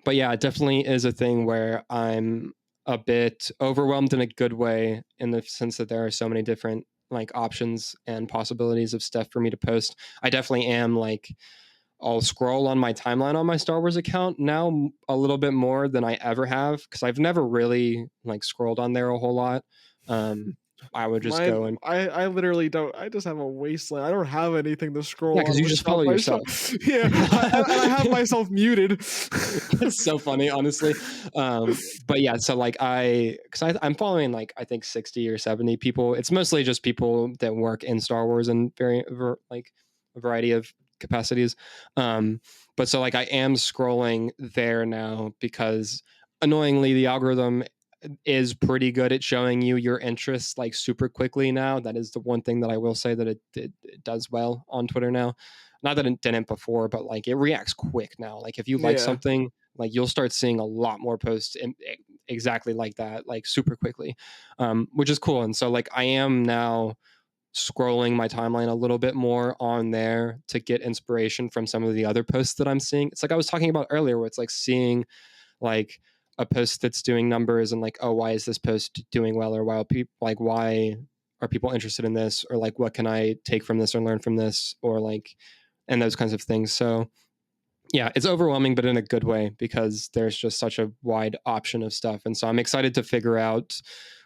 but yeah, it definitely is a thing where I'm a bit overwhelmed in a good way in the sense that there are so many different like options and possibilities of stuff for me to post. I definitely am like, I'll scroll on my timeline on my Star Wars account now a little bit more than I ever have because I've never really like scrolled on there a whole lot. Um, I would just Mine, go and I literally don't. I just have a wasteland. I don't have anything to yeah, scroll because on you with just stuff follow myself. yourself. Yeah, and I have myself muted. That's so funny, honestly. But yeah, so like I'm following like I think 60 or 70 people. It's mostly just people that work in Star Wars in like a variety of capacities. Um, but so like I am scrolling there now because annoyingly the algorithm is pretty good at showing you your interests like super quickly now. That is the one thing that I will say that it does well on Twitter now. Not that it didn't before, but like it reacts quick now. Like if you like Yeah, something, like you'll start seeing a lot more posts exactly like that, like super quickly, which is cool. And so like I am now scrolling my timeline a little bit more on there to get inspiration from some of the other posts that I'm seeing. It's like I was talking about earlier, where it's like seeing like a post that's doing numbers and like, oh, why is this post doing well, or why people like why are people interested in this, or like what can I take from this or learn from this, or like and those kinds of things. So yeah, it's overwhelming, but in a good way because there's just such a wide option of stuff, and so I'm excited to figure out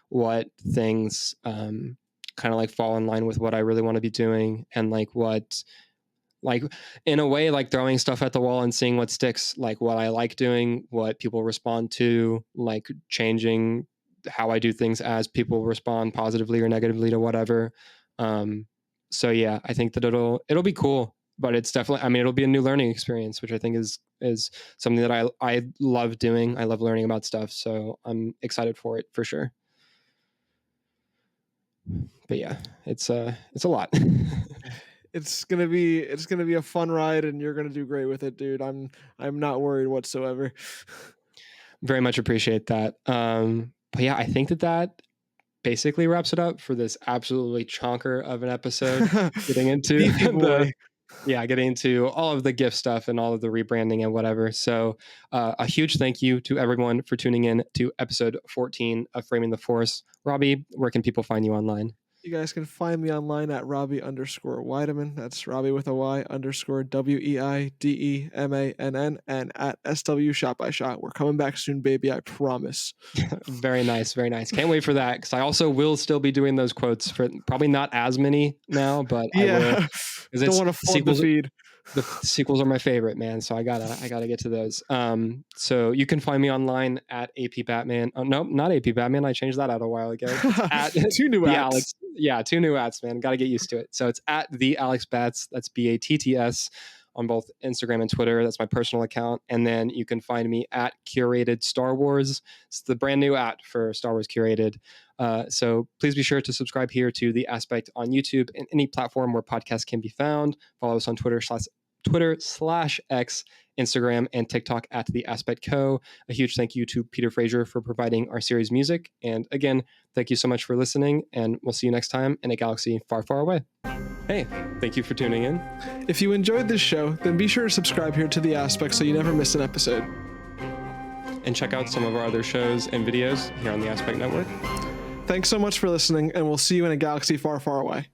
what things kind of like fall in line with what I really want to be doing, and like what like in a way like throwing stuff at the wall and seeing what sticks, like what I like doing, what people respond to, like changing how I do things as people respond positively or negatively to whatever. um so yeah, I think that it'll be cool, but it's definitely, I mean, it'll be a new learning experience, which I think is something that I love doing. I love learning about stuff, so I'm excited for it for sure. But yeah, it's a lot. it's gonna be a fun ride, and you're gonna do great with it, dude. I'm not worried whatsoever. Very much appreciate that. But yeah, I think that basically wraps it up for this absolutely chonker of an episode. Getting into Beefy the boy. yeah, getting into all of the gift stuff and all of the rebranding and whatever. So, a huge thank you to everyone for tuning in to episode 14 of Framing the Force. Robby, where can people find you online? You guys can find me online at Robby_Weidemann. That's Robby with a Y _ WEIDEMANN, and at SW Shot by Shot. We're coming back soon, baby. I promise. Very nice, very nice. Can't wait for that because I also will still be doing those quotes for probably not as many now, but I will Yeah. because Don't it's want to flood the sequels. feed. The sequels are my favorite, man. So I gotta get to those. So you can find me online at AP Batman. Oh no, not AP Batman. I changed that out a while ago. It's at Two new the apps. Alex. Yeah, 2 new ats, man. Got to get used to it. So it's at the Alex Batts. That's BATTS on both Instagram and Twitter. That's my personal account. And then you can find me at Curated Star Wars. It's the brand new at for Star Wars Curated. So please be sure to subscribe here to The Aspect on YouTube and any platform where podcasts can be found. Follow us on Twitter/X, Instagram, and TikTok at The Aspect Co. A huge thank you to Peter Fraser for providing our series music. And again, thank you so much for listening, and we'll see you next time in a galaxy far, far away. Hey, thank you for tuning in. If you enjoyed this show, then be sure to subscribe here to The Aspect so you never miss an episode. And check out some of our other shows and videos here on the Aspect Network. Thanks so much for listening, and we'll see you in a galaxy far, far away.